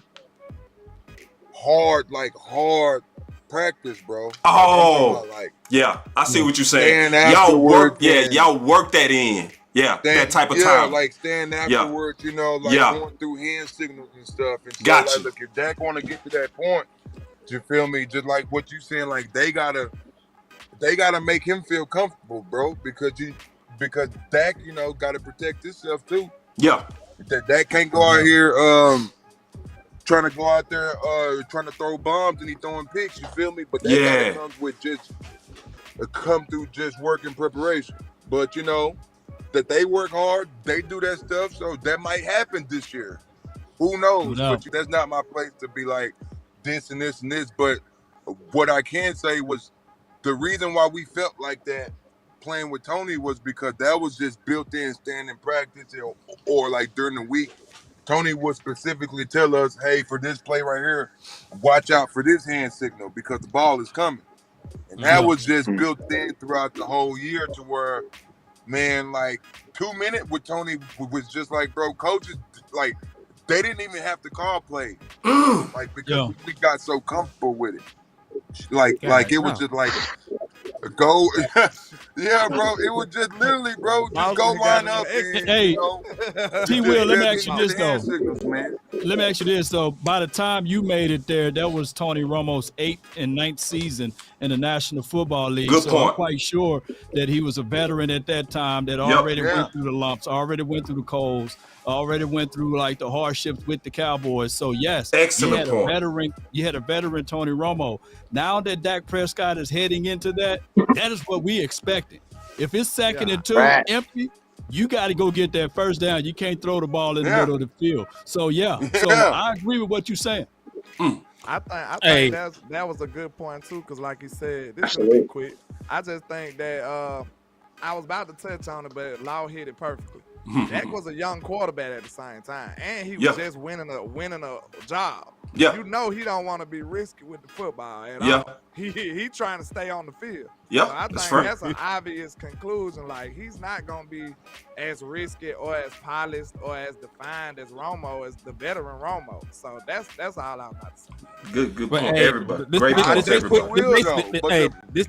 hard practice, bro. Oh, yeah, I see what you're saying. Y'all work that in. Yeah, that type of time. Like staying afterwards, going through hand signals and stuff. And so, Gotcha. Look, if Dak want to get to that point, you feel me? Just like what you saying, like they gotta make him feel comfortable, bro, because Dak, gotta protect himself too. Yeah. Dak can't go out here trying to go out there trying to throw bombs and he throwing picks, you feel me? But that comes with come through just work and preparation. But that they work hard, they do that stuff, so that might happen this year. Who knows? But that's not my place to be like this and this and this. But what I can say was the reason why we felt like that playing with Tony was because that was just built in standing practice or like during the week. Tony would specifically tell us, hey, for this play right here, watch out for this hand signal because the ball is coming. And that was just built in throughout the whole year to where, man, like 2 minutes with Tony was just like, bro, coaches, like, they didn't even have to call plays. Like, because we got so comfortable with it. Like it was just like, go. Yeah, bro. It was just literally, bro, just go line up. And, hey, T-Will, let me ask you this, though. Signals, man. Let me ask you this, though. By the time you made it there, that was Tony Romo's 8th and 9th season in the National Football League. Good so point. I'm quite sure that he was a veteran at that time that already went through the lumps, already went through the coals, already went through like the hardships with the Cowboys. So yes, excellent point. You had a veteran Tony Romo. Now that Dak Prescott is heading into that is what we expected. If it's 2nd and 2 empty, you got to go get that first down. You can't throw the ball in the middle of the field. So I agree with what you're saying. I think that was a good point too, because like you said, this is gonna be quick. I just think that I was about to touch on it, but Law hit it perfectly. Dak was a young quarterback at the same time, and he was just winning a job. Yeah. He don't want to be risky with the football at all. He trying to stay on the field. Yeah, so I think that's an obvious conclusion. Like, he's not gonna be as risky or as polished or as defined as Romo, as the veteran Romo. So that's all I'm about to say. Good point, everybody. Great points, everybody.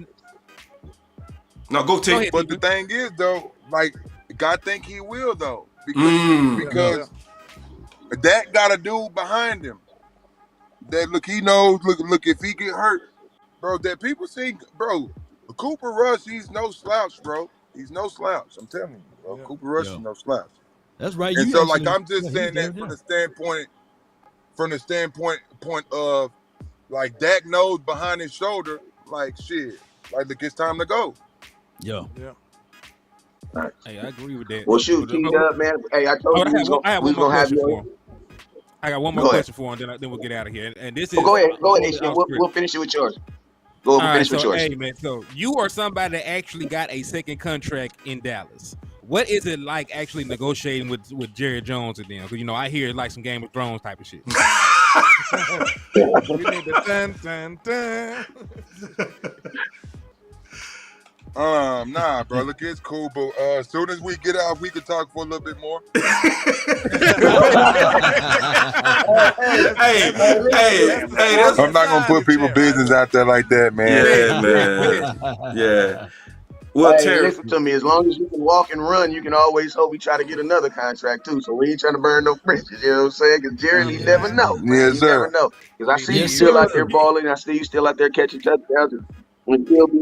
No, go take. But the thing is, though, like, God think he will, though, because that got a dude behind him. That he knows. Look, if he get hurt, bro, that people see, bro, Cooper Rush, he's no slouch, bro. He's no slouch. I'm telling you, bro. Cooper Rush is no slouch. That's right. And so, like, I'm just saying that from the standpoint of, like, Dak knows behind his shoulder, like, shit, like, look, it's time to go. Yeah. Right. Hey, I agree with that. Well, shoot, T-Dub, man. Hey, I told you we gonna have you. I got one more question for him, then we'll get out of here. And this is go ahead. We'll finish it with yours. Go finish with yours. Hey, man, so you are somebody that actually got a second contract in Dallas. What is it like actually negotiating with Jerry Jones and them? Because, I hear like some Game of Thrones type of shit. We need the dun, dun, dun. Nah, bro. Look, it's cool, but as soon as we get out, we can talk for a little bit more. Hey, that's I'm not gonna put people business out there like that, man. yeah, man. Yeah. Well, Hey, Terry, listen to me. As long as you can walk and run, you can always hope we try to get another contract too. So we ain't trying to burn no bridges. You know what I'm saying? Because Jerry, you never know, man. Yes, You sir. never know. Because I see you Yes, still out there sir. balling. I see you still out there catching touchdowns. And still be,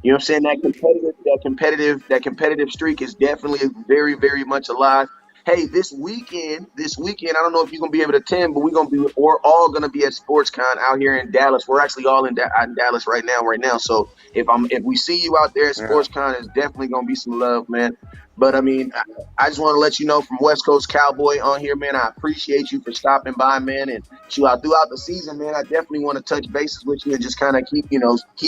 you know what I'm saying? That competitive streak is definitely very, very much alive. Hey, this weekend, I don't know if you're gonna be able to attend, but we're all gonna be at SportsCon out here in Dallas. We're actually all in Dallas right now. So if we see you out there at Yeah. SportsCon, it's definitely gonna be some love, man. But I mean, I just want to let you know from West Coast Cowboy on here, man. I appreciate you for stopping by, man. And throughout the season, man, I definitely want to touch bases with you and just kind of keep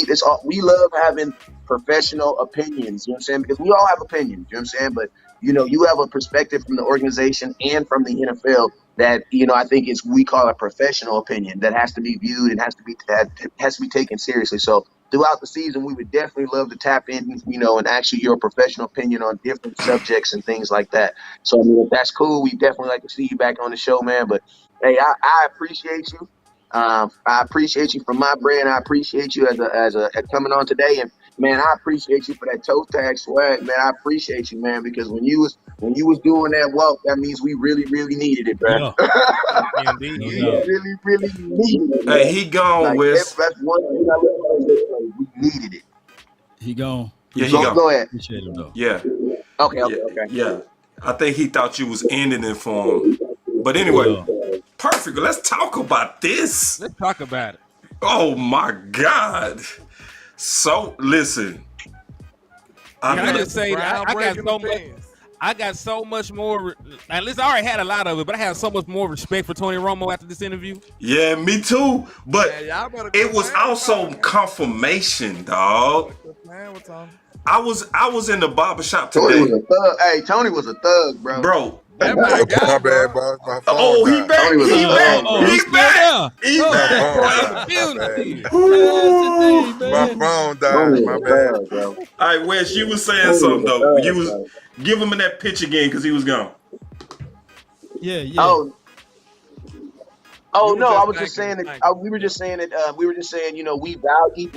this all. We love having professional opinions, you know what I'm saying? Because we all have opinions, you know what I'm saying? But you have a perspective from the organization and from the NFL that I think we call a professional opinion that has to be viewed and has to be taken seriously. So throughout the season, we would definitely love to tap in, and actually your professional opinion on different subjects and things like that. So I mean, if that's cool, we definitely like to see you back on the show, man. But hey, I appreciate you. I appreciate you from my brand. I appreciate you as coming on today, and man, I appreciate you for that toe tag swag, man. I appreciate you, man, because when you was doing that walk, that means we really, really needed it, bro. Yeah. Indeed. No We doubt. really, really needed it. hey, Man. he gone, Like Wes. that's one thing I look at this way. We needed it. He gone. Yeah, he Go, gone. go ahead. Appreciate him though. Yeah, Okay. yeah. I think he thought you was ending it for him. But anyway, Yeah. perfect. Let's talk about this. Let's talk about it. Oh my God. So listen. Can I I just say that I got Groundbreaking so much. opinions. I got so much more. At least I already had a lot of it, but I have so much more respect for Tony Romo after this interview. yeah, me too. But Man, y'all better go it was playing with also Tony, man. confirmation, dog. Quit playing with Tony. I was in the barbershop Tony was today, a thug. Hey, Tony was a thug, bro. bro. That My my guy, bad, bro. boss. My phone Oh, he died. back. Tony was a He thug, back. bro. he's He still back. there. He Oh, My back. phone In the died. building. My bad. that's the thing, My man. phone Tony died. was My a bad. thug, bro. All right, Wes, you was saying Tony something was a though. You thug, was bro. give him that pitch again because he was gone. Yeah. Oh, You were no, I just was just thanking saying him, that thanking him. we were just saying that we were just saying, we value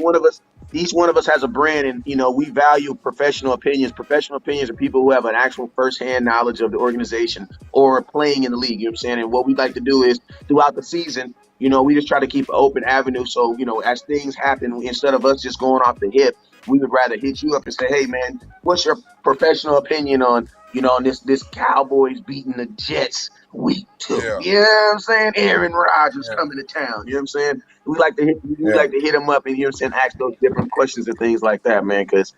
each one of us has a brand, and we value professional opinions. Professional opinions are people who have an actual firsthand knowledge of the organization or playing in the league. You know what I'm saying? And what we like to do is throughout the season, we just try to keep an open avenue. So, as things happen, instead of us just going off the hip, we would rather hit you up and say, hey man, what's your professional opinion on this Cowboys beating the Jets week 2? Yeah. You know what I'm saying? Aaron Rodgers Yeah. coming to town. You know what I'm saying? We like to Yeah. hit him up and ask those different questions and things like that, man. Because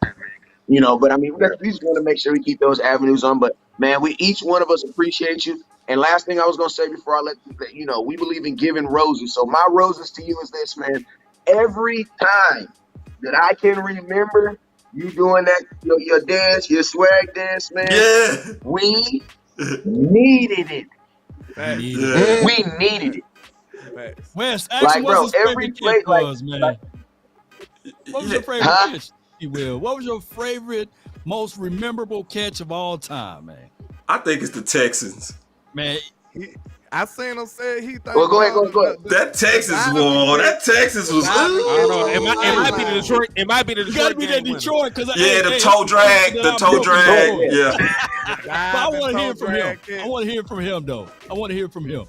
but I mean, we just want to make sure we keep those avenues on. But man, we each one of us appreciate you. And last thing I was gonna say before I let we believe in giving roses. So my roses to you is this, man. Every time that I can remember you doing that your dance, your swag dance, man, Yeah. we needed it. Facts. Yeah. We needed it. Facts. Wes, ask Like, him bro, what's his every favorite play, catch was, man. What was Yeah. your favorite Huh? catch, if you will? What was your favorite, most memorable catch of all time, man? I think it's the Texans. Man, I seen him say he think. Well, go ahead. That Texas war. That Texas was. I don't know. Ooh. It might be the Detroit. It might be the you got to Detroit be game that winner. Detroit because Yeah, the toe drag. The toe drag. Yeah. But I want to hear from him. I want to hear from him, though. I want to hear from him.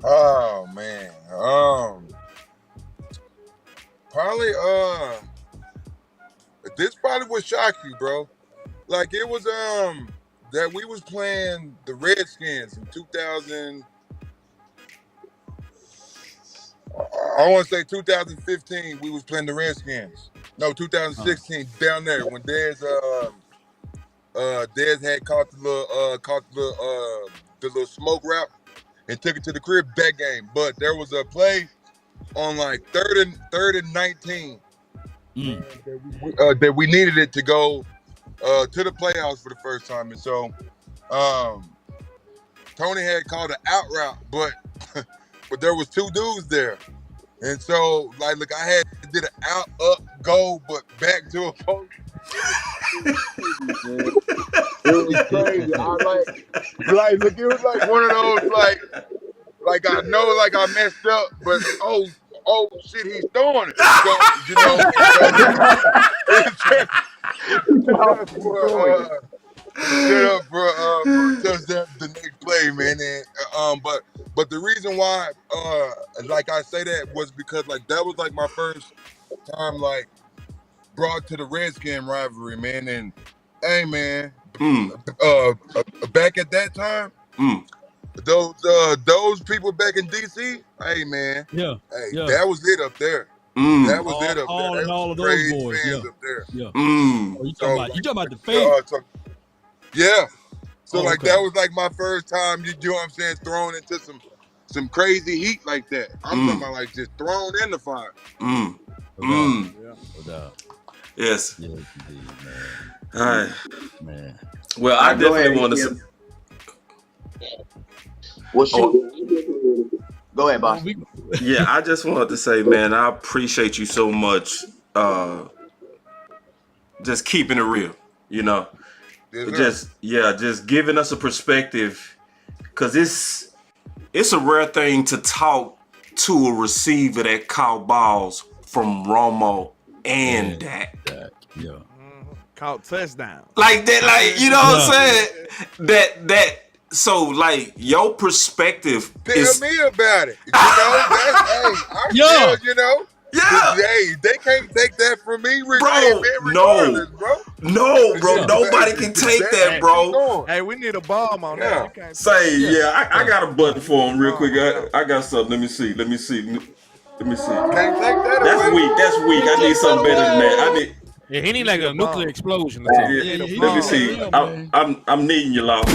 Oh man. Probably this probably would shock you, bro. Like it was that we was playing the Redskins in 2000. I want to say 2015. We was playing the Redskins. No, 2016 down there when Dez had caught the little smoke route and took it to the crib that game. But there was a play on like third and 19 that we needed it to go to the playoffs for the first time. And so Tony had called an out route, but there was two dudes there. And so, like, look, I did an out, up, go, but back to a post. It was crazy. I like, look, it was like one of those, like I know, like I messed up, but oh shit, he's throwing it. So, you know, set up for touchdown the next play, man. And but the reason why like I say that was because like that was like my first time like brought to the Redskin rivalry, man. And hey, man, back at that time, those people back in DC, hey, man, that was it up there. That was it up there. All of those boys, fans up there. Oh, you talking about the fake? Yeah. So that was like my first time, you know what I'm saying, thrown into some crazy heat like that. I'm talking about like just thrown in the fire. Yes. Yes, indeed, man. All right. Man. Well, I definitely want to. Go ahead, boss. Yeah, I just wanted to say, man, I appreciate you so much. Just keeping it real, you know. Just giving us a perspective, because it's a rare thing to talk to a receiver that caught balls from Romo and Dak. Yeah. Caught touchdown. Like that, like, you know what I'm saying? That so like your perspective Tell me about it. You know, that's you know. Yeah. Hey, they can't take that from me, bro. No, bro. Nobody can take that, bro. Hey, we need a bomb on that. You can't I got a button for him real quick. I got something. Let me see. Can't take that. That's weak. I need something better than that. He need like a nuclear explosion. Let me see. I'm needing you, Law.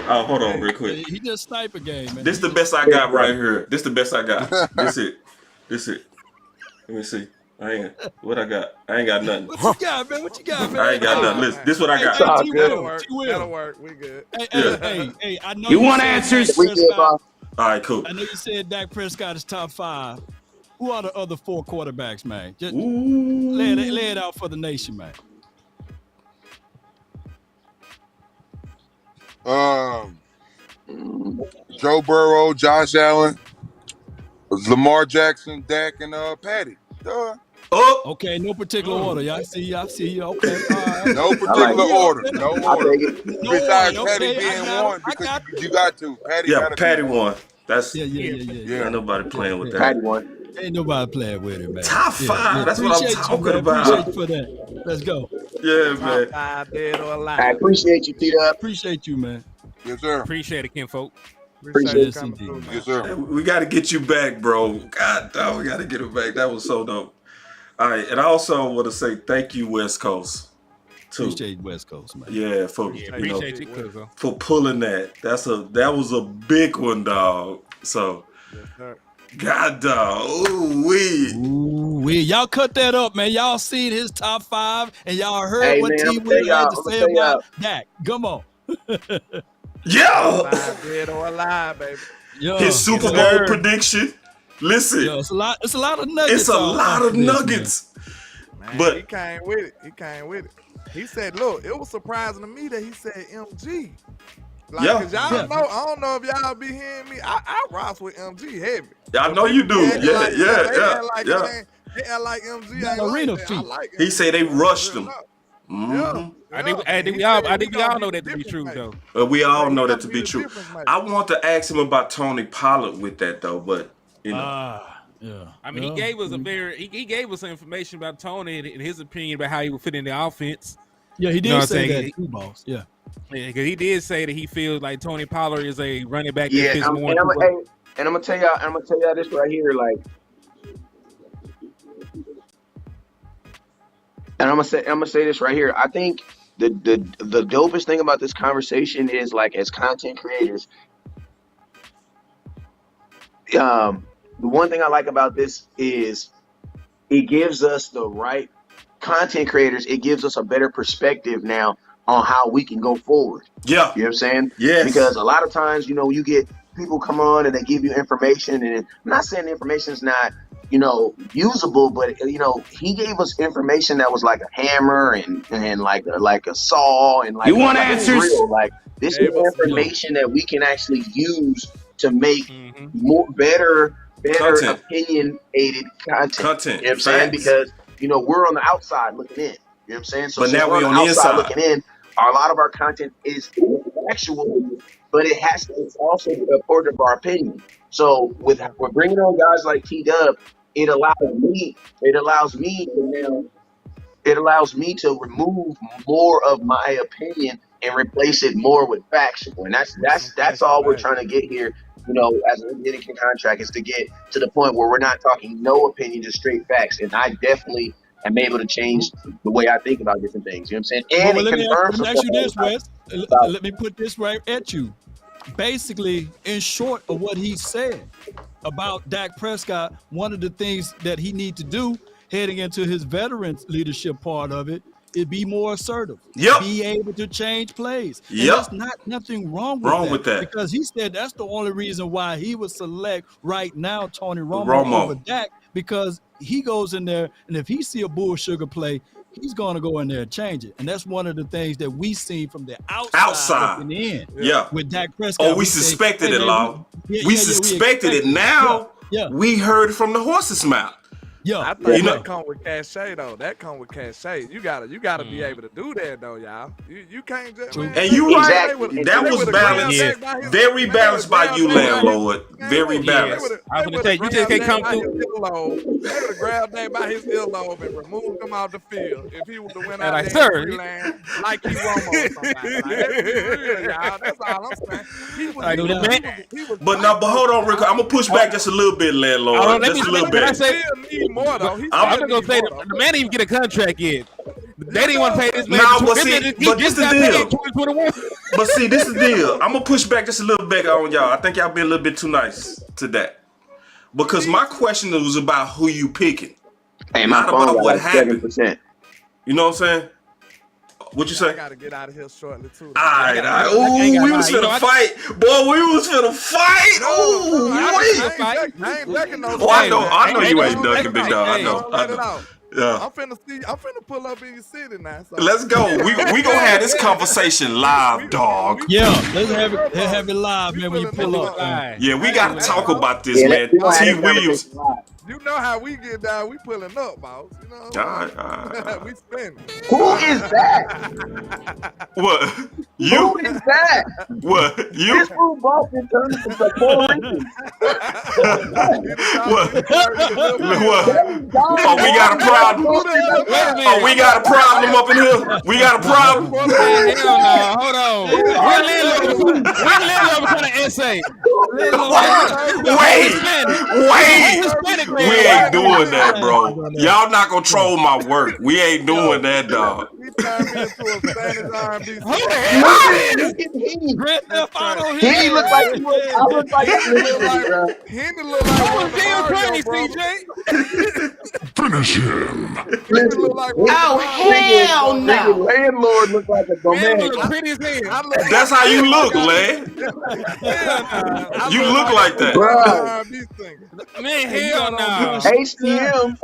Hold on, real quick. He just sniper game, man. This the best I got right here. This the best I got. This it. Let me see. What I got? I ain't got nothing. What you got, man? I ain't got nothing. Listen, this what I got. That'll work. We good. Hey, I know you want answers? All right, cool. I know you said Dak Prescott is top 5. Who are the other 4 quarterbacks, man? Just lay it out for the nation, man. Joe Burrow, Josh Allen, Lamar Jackson, Dak, and Patty. Okay, no particular order. Y'all see you. Okay. All right. No particular order. No order. Besides one. Patty being one, because you got to. Patty won. That's yeah. Ain't nobody playing with that. Patty won. Ain't nobody playing with it, man. Top 5. That's what I'm talking about. Appreciate you for that. Let's go. Yeah, man. I appreciate you, Peter. Appreciate you, man. Yes, sir. Appreciate it, kinfolk. Appreciate it, indeed. Yes, sir. Hey, we got to get you back, bro. God damn, we got to get him back. That was so dope. All right, and I also want to say thank you, West Coast. Too. Appreciate West Coast, man. Yeah, for for pulling that. That was a big one, dog. So, God, dog. Ooh wee. Y'all cut that up, man. Y'all seen his top 5, and y'all heard what T. Willie had to say about Dak. Come on. Dead or alive, baby. His Super Bowl prediction. Listen, it's a lot of nuggets. It's a lot of nuggets. Man, but he came with it. He said, "Look, it was surprising to me that he said MG." Like, cause y'all know, I don't know if y'all be hearing me. I rock with MG heavy. I know you do. They act like MG ain't arena like feet. like he said they rushed him. I think we all know that to be true, though. We all know that to be true. I want to ask him about Tony Pollard with that, though, but you know. I mean, he gave us he gave us some information about Tony and his opinion about how he would fit in the offense. Yeah, he did say that too, boss. Yeah, because he did say that he feels like Tony Pollard is a running back. Yeah, and I'm gonna tell y'all this right here, like, and I'm gonna say this right here. I think the dopest thing about this conversation is, like, as content creators, the one thing I like about this is it gives us the right content creators. It gives us a better perspective now on how we can go forward. Yeah. You know what I'm saying? Yes. Because a lot of times, you know, you get people come on and they give you information, and I'm not saying the information is not usable, but he gave us information that was like a hammer and like a saw and like You want like answers? real. Like this is information that we can actually use to make better Content. opinionated content. You know what I'm saying? Facts. Because we're on the outside looking in. You know what I'm saying? So But since now we're we on on the the outside inside. looking in, a lot of our content is actual, but it's also a part of our opinion. So we're bringing on guys like T-Dub, it allows me to remove more of my opinion and replace it more with factual. And that's all we're trying to get here, as a Dominican contract, is to get to the point where we're not talking no opinion, just straight facts. And I definitely am able to change the way I think about different things. You know what I'm saying? And Well, it confirms. let me ask you this, Wes. Let me put this right at you. Basically, in short of what he said about Dak Prescott, one of the things that he need to do heading into his veterans leadership part of it is be more assertive. Yep. Be able to change plays. And Yep. there's nothing wrong with that. Because he said that's the only reason why he would select right now Tony Romo over Dak, because he goes in there and if he see a bull sugar play, he's going to go in there and change it. And that's one of the things that we seen from the outside looking in. Yeah. With Dak Prescott. Oh, we suspected it, Law. We suspected it. Now we heard from the horse's mouth. Yeah, I think that come with cachet though. That come with cachet. You gotta be able to do that though, y'all. You can't just. And you right. That was balanced. Very balanced by you, Landlord. Very balanced. I was gonna say you just can't come through. They would have grabbed that by his earlobe and removed him off the field if he would have went out Like, there sir, like he Romo or somebody. Like, let's be real, y'all. That's all I'm saying. He was But hold on, Rick. I'm gonna push back just a little bit, Landlord. Just a little bit. I still need more though. I'm just gonna say the man didn't even get a contract yet. They didn't want to pay this man. But this the deal. 2021. But see, this is the deal. I'm gonna push back just a little bit on y'all. I think y'all been a little bit too nice to that. Because my question was about who you picking, not about what happened. 7%. You know what I'm saying? What you say? I gotta get out of here shortly too. All right. Ooh, we was finna fight, boy. We was finna fight. Ooh, I ain't ducking no. I know you ain't ducking, big dog. I know. Yeah. I'm finna pull up in your city now. So. Let's go. We gonna have this conversation live, dog. Yeah, let's have it live, man. When you pull up. Yeah, we gotta talk about this, man. T. Williams. You know how we get down. We pulling up, boss. You know. All right. We spinning. Who is that? What? You? Who is that? What? You? This fool Boston turned into the Puerto Rican. What? Oh, we got a problem. Oh, we got a problem up in here. We got a problem. Hell no. Hold on. When Landlord was trying to essay. Wait. We ain't doing that, bro. Y'all not gonna troll my work. We ain't doing that, dog. He turned me into a Spanish R&B singer. He look like I look like Henny look like CJ. Finish him. Hell no. Landlord look like a domain. Pretty as hell. That's how you look, Land. You look like that. Man, hell no. HTM.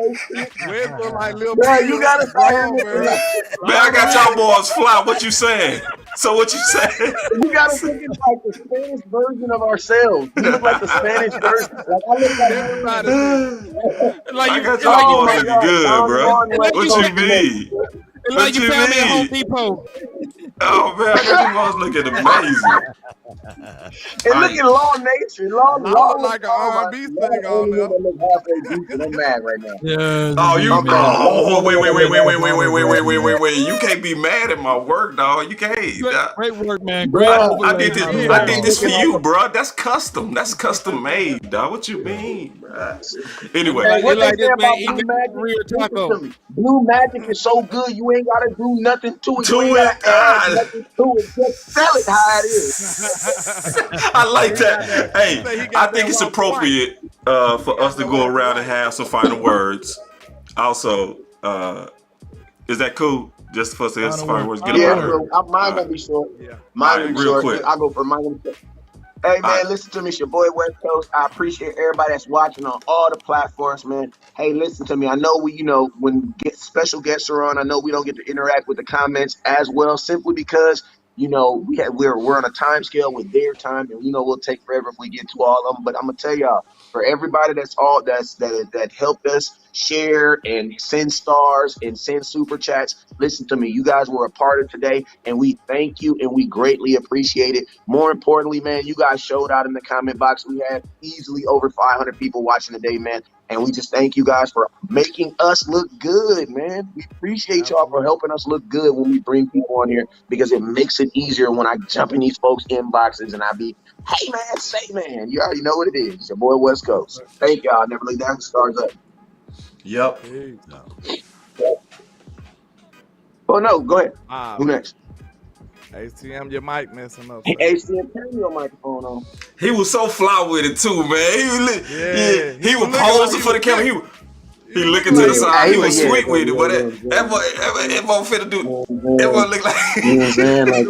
Bro, you gotta fire me. Man, I got y'all boys fly. What you saying? So what you saying? You gotta think it's like the Spanish version of ourselves. You look like the Spanish version. Like I look like I got y'all boys looking good, bro. What you mean? Like you found me at Home Depot. Oh man, I got you boys looking amazing. And look at Law Nature. Law like an R&B singer on there. I'm mad right now. Yeah. Oh, you. Oh, wait. You can't be mad at my work, dog. You can't. Great work, man. I did this for you, bro. That's custom. That's custom made, dog. What you mean, bro? Anyway, what they say about Blue Magic? Blue Magic is so good, you ain't gotta do nothing to it. Nothing to it. Just sell it how it is. I like that. Hey, I think it's appropriate for us to go around and have some final words. Also, is that cool? Just for us to have some final words. Get mine gonna be short. Yeah. Mine gonna be short. I'll go for mine. Hey All right. man, listen to me. It's your boy West Coast. I appreciate everybody that's watching on all the platforms, man. Hey, listen to me. I know when special guests are on, I know we don't get to interact with the comments as well, simply because we're on a time scale with their time, and we'll take forever if we get to all of them. But I'm gonna tell y'all, for everybody that helped us share and send stars and send super chats. Listen to me. You guys were a part of today, and we thank you and we greatly appreciate it. More importantly, man, you guys showed out in the comment box. We had easily over 500 people watching today, man. And we just thank you guys for making us look good, man. We appreciate y'all for helping us look good when we bring people on here, because it makes it easier when I jump in these folks' inboxes and I be, hey, man, say, man. You already know what it is. It's your boy West Coast. Thank y'all. Never lay down. Stars up. Yep. Oh, no. Go ahead. Who Man. next? ATM, your mic messing up. Hey, ATM, turn your microphone on. He was so fly with it too, man. He was posing for the camera. He looking to the side. He was sweet with it. But that boy finna do. That boy look like. You know what I'm saying? Like,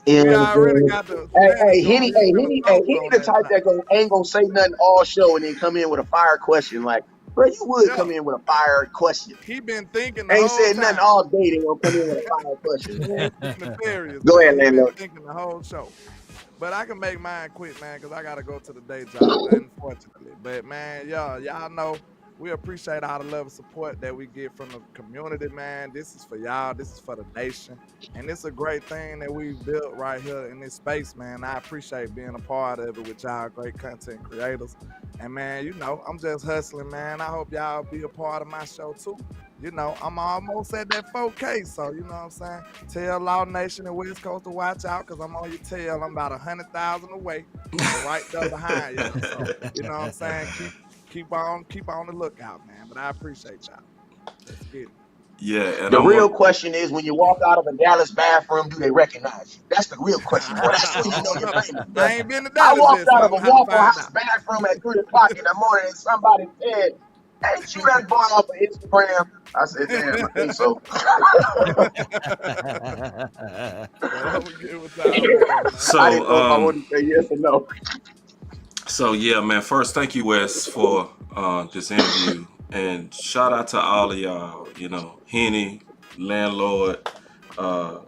we already got the. Hey, Henny the type that ain't gonna say nothing all show and then come in with a fire question. Like, bro, you would come in with a fire question. He been thinking. Ain't said nothing all day. They gonna come in with a fire question. Nefarious. Go ahead, He been Landlord. thinking the whole show. But I can make mine quick, man, because I gotta go to the day job, unfortunately. But man, y'all know we appreciate all the love and support that we get from the community, man. This is for y'all. This is for the nation. And it's a great thing that we built right here in this space, man. I appreciate being a part of it with y'all great content creators. And man, I'm just hustling, man. I hope y'all be a part of my show too. I'm almost at that 4K, so you know what I'm saying? Tell Law Nation and West Coast to watch out, because I'm on your tail. I'm about 100,000 away, right there behind you. So, you know what I'm saying? Keep on the lookout, man. But I appreciate y'all. Let's get it. Yeah. And the real question is, when you walk out of a Dallas bathroom, do they recognize you? That's the real question. Boy, that's when you know you're famous. I ain't been to Dallas. I walked out of a Waffle House bathroom at 3 o'clock in the morning, and somebody said, ain't you that boy off of Instagram? I said, damn, I think so. So, I didn't know if I wanted to say yes or no. So, yeah, man, first, thank you, Wes, for this interview. And shout out to all of y'all, Henny, Landlord, all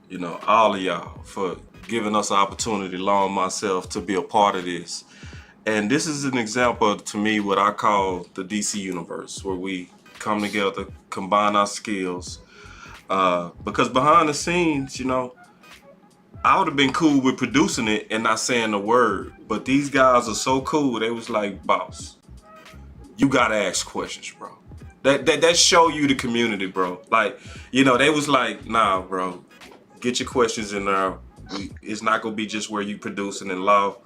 of y'all for giving us an opportunity, along myself, to be a part of this. And this is an example to me what I call the DC universe, where we come together, combine our skills. Because behind the scenes, I would have been cool with producing it and not saying a word. But these guys are so cool. They was like, boss, you gotta ask questions, bro. That show you the community, bro. Like, they was like, nah, bro, get your questions in there. It's not gonna be just where you producing in law.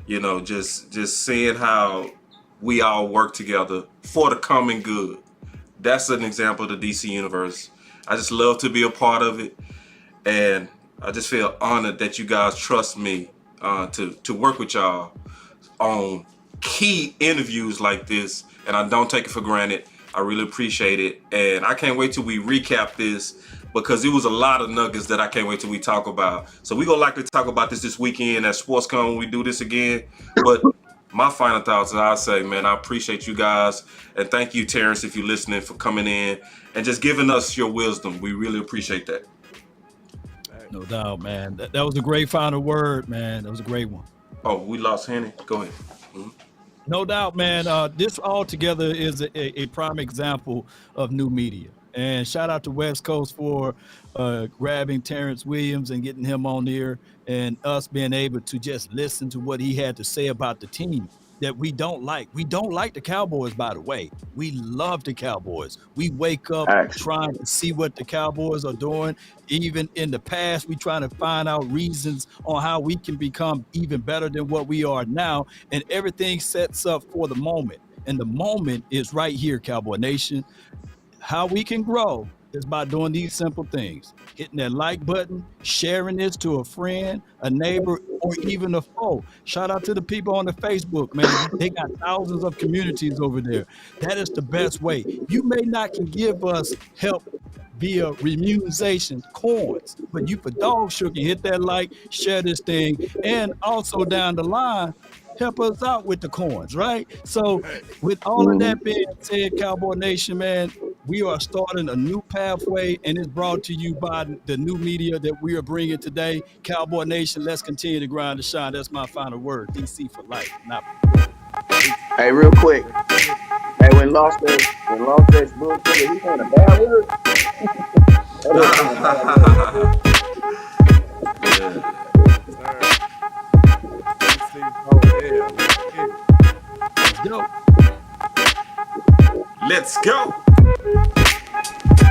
Just seeing how we all work together for the common good. That's an example of the DC universe. I just love to be a part of it, and I just feel honored that you guys trust me to work with y'all on key interviews like this, and I don't take it for granted. I really appreciate it, and I can't wait till we recap this, because it was a lot of nuggets that I can't wait till we talk about. So we're going to likely talk about this weekend at SportsCon when we do this again. But my final thoughts is, I say, man, I appreciate you guys. And thank you, Terrance, if you're listening, for coming in and just giving us your wisdom. We really appreciate that. No doubt, man. That was a great final word, man. That was a great one. Oh, we lost Henny. Go ahead. Mm-hmm. No doubt, man. This altogether is a prime example of new media. And shout out to West Coast for grabbing Terrance Williams and getting him on here, and us being able to just listen to what he had to say about the team that we don't like. We don't like the Cowboys, by the way. We love the Cowboys. We wake up trying to see what the Cowboys are doing. Even in the past, we trying to find out reasons on how we can become even better than what we are now. And everything sets up for the moment. And the moment is right here, Cowboy Nation. How we can grow is by doing these simple things: hitting that like button, sharing this to a friend, a neighbor, or even a foe. Shout out to the people on the Facebook, man. They got thousands of communities over there. That is the best way. You may not can give us help via remuneration coins. But you for dog show can hit that like, share this thing, and also down the line, help us out with the coins, right? So with all of that being said, Cowboy Nation, man, we are starting a new pathway, and it's brought to you by the new media that we are bringing today. Cowboy Nation, let's continue to grind and shine. That's my final word. DC for life. Not Hey, real quick. Hey, when Lost says bullshit, he saying a bad word. That was saying a bad word. Yeah. Sir. DC, oh yeah, let's get it. let's go. Let's go.